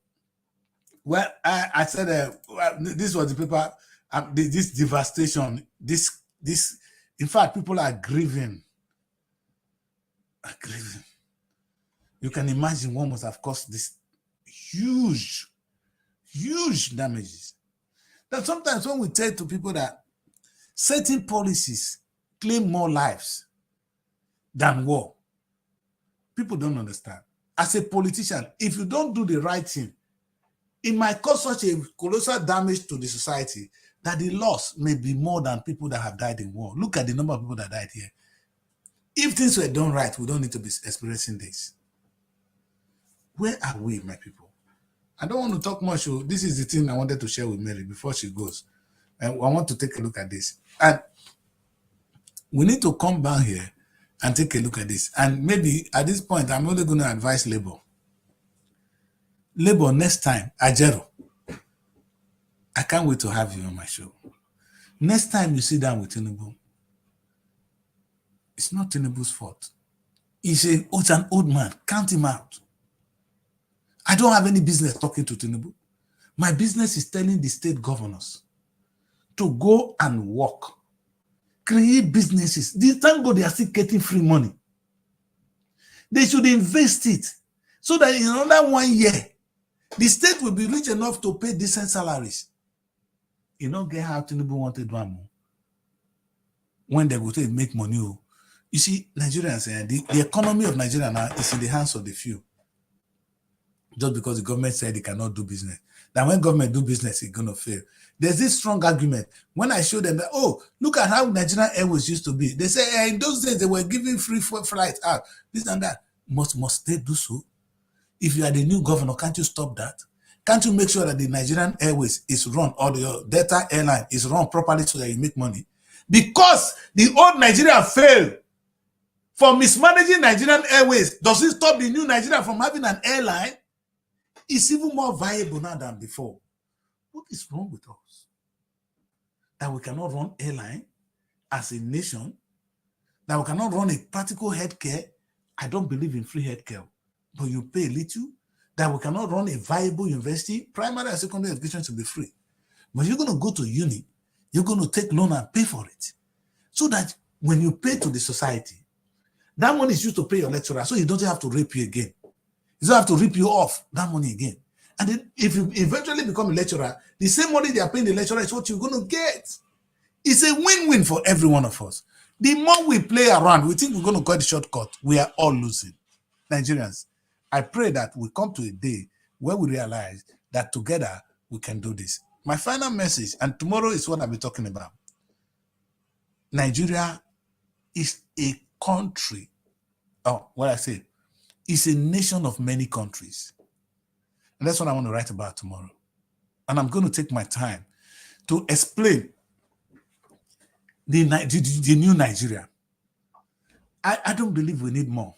Well, I said this was the paper, this devastation, this, in fact, people are grieving. You can imagine what must have caused this huge damages. That sometimes when we tell to people that certain policies claim more lives than war, people don't understand. As a politician, if you don't do the right thing, it might cause such a colossal damage to the society that the loss may be more than people that have died in war. Look at the number of people that died here. If things were done right, we don't need to be experiencing this. Where are we, my people? I don't want to talk much. This is the thing I wanted to share with Mary before she goes. And I want to take a look at this. And we need to come back here and take a look at this. And maybe at this point, I'm only going to advise Labour. Labour, next time, Ajero, I can't wait to have you on my show. Next time you sit down with Tinubu, it's not Tinubu's fault. He's an old man. Count him out. I don't have any business talking to Tinubu. My business is telling the state governors to go and work, create businesses. Thank God they are still getting free money. They should invest it so that in another 1 year, the state will be rich enough to pay decent salaries. You don't get how Tinubu wanted one more. When they go to make money. You see, Nigerians, the economy of Nigeria now is in the hands of the few. Just because the government said they cannot do business. That when government do business, it's going to fail. There's this strong argument. When I show them that, oh, look at how Nigerian Airways used to be. They say, in those days, they were giving free flights out. This and that. Must they do so? If you are the new governor, can't you stop that? Can't you make sure that the Nigerian Airways is run or the Delta airline is run properly so that you make money? Because the old Nigeria failed for mismanaging Nigerian Airways, does it stop the new Nigeria from having an airline? It's even more viable now than before. What is wrong with us? That we cannot run airline as a nation, that we cannot run a practical healthcare. I don't believe in free healthcare, but you pay a little. That we cannot run a viable university. Primary and secondary education should be free. But you're going to go to uni, you're going to take loan and pay for it. So that when you pay to the society, that money is used to pay your lecturer, so he doesn't have to rape you again. He doesn't have to rip you off that money again. And then if you eventually become a lecturer, the same money they are paying the lecturer is what you're going to get. It's a win-win for every one of us. The more we play around, we think we're going to get the shortcut. We are all losing. Nigerians, I pray that we come to a day where we realize that together we can do this. My final message, and tomorrow is what I'll be talking about. Nigeria is a country, it's a nation of many countries. And that's what I want to write about tomorrow. And I'm going to take my time to explain the new Nigeria. I don't believe we need more.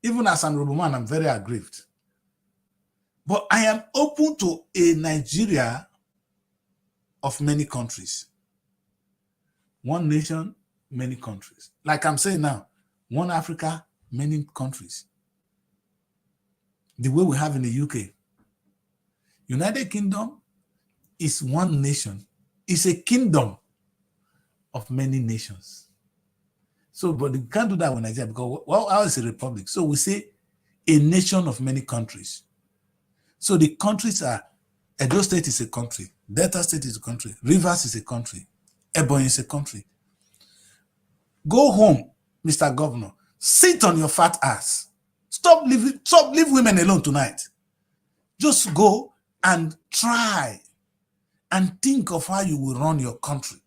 Even as an Honorable man, I'm very aggrieved. But I am open to a Nigeria of many countries. One nation, many countries. Like I'm saying now, one Africa, many countries. The way we have in the UK. United Kingdom is one nation. It's a kingdom of many nations. So, but we can't do that with Nigeria because, well, ours is a republic. So we say a nation of many countries. So the countries are, Edo State is a country, Delta State is a country, Rivers is a country, Ebonyi is a country. Go home, Mr. Governor. Sit on your fat ass. Stop leave women alone tonight. Just go and try and think of how you will run your country.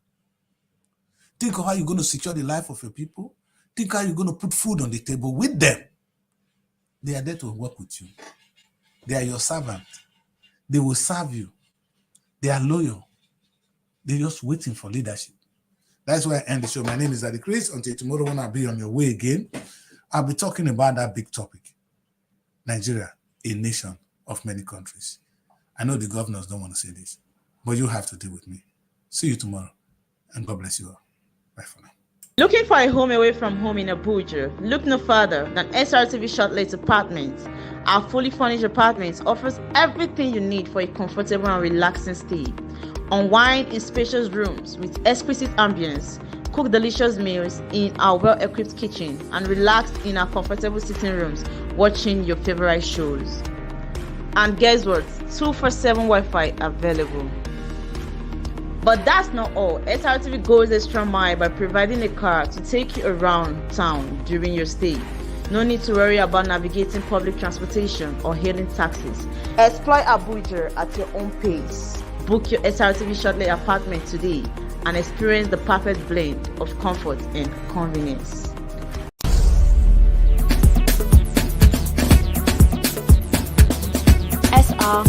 Think of how you're going to secure the life of your people. Think how you're going to put food on the table with them. They are there to work with you. They are your servant. They will serve you. They are loyal. They're just waiting for leadership. That's why I end the show. My name is Daddy Chris. Until tomorrow when I'll be on your way again, I'll be talking about that big topic. Nigeria, a nation of many countries. I know the governors don't want to say this, but you have to deal with me. See you tomorrow, and God bless you all. Bye for now. Looking for a home away from home in Abuja? Look no further than Srtv Shortlet Apartments. Our fully furnished apartments offers everything you need for a comfortable and relaxing stay. Unwind in spacious rooms with exquisite ambience. Cook delicious meals in our well-equipped kitchen and relax in our comfortable sitting rooms watching your favorite shows. And guess what? 247 Wi-Fi available. But that's not all. Srtv goes extra mile by providing a car to take you around town during your stay. No need to worry about navigating public transportation or hailing taxis. Explore Abuja at your own pace. Book your Srtv Shortlet apartment today and experience the perfect blend of comfort and convenience. SR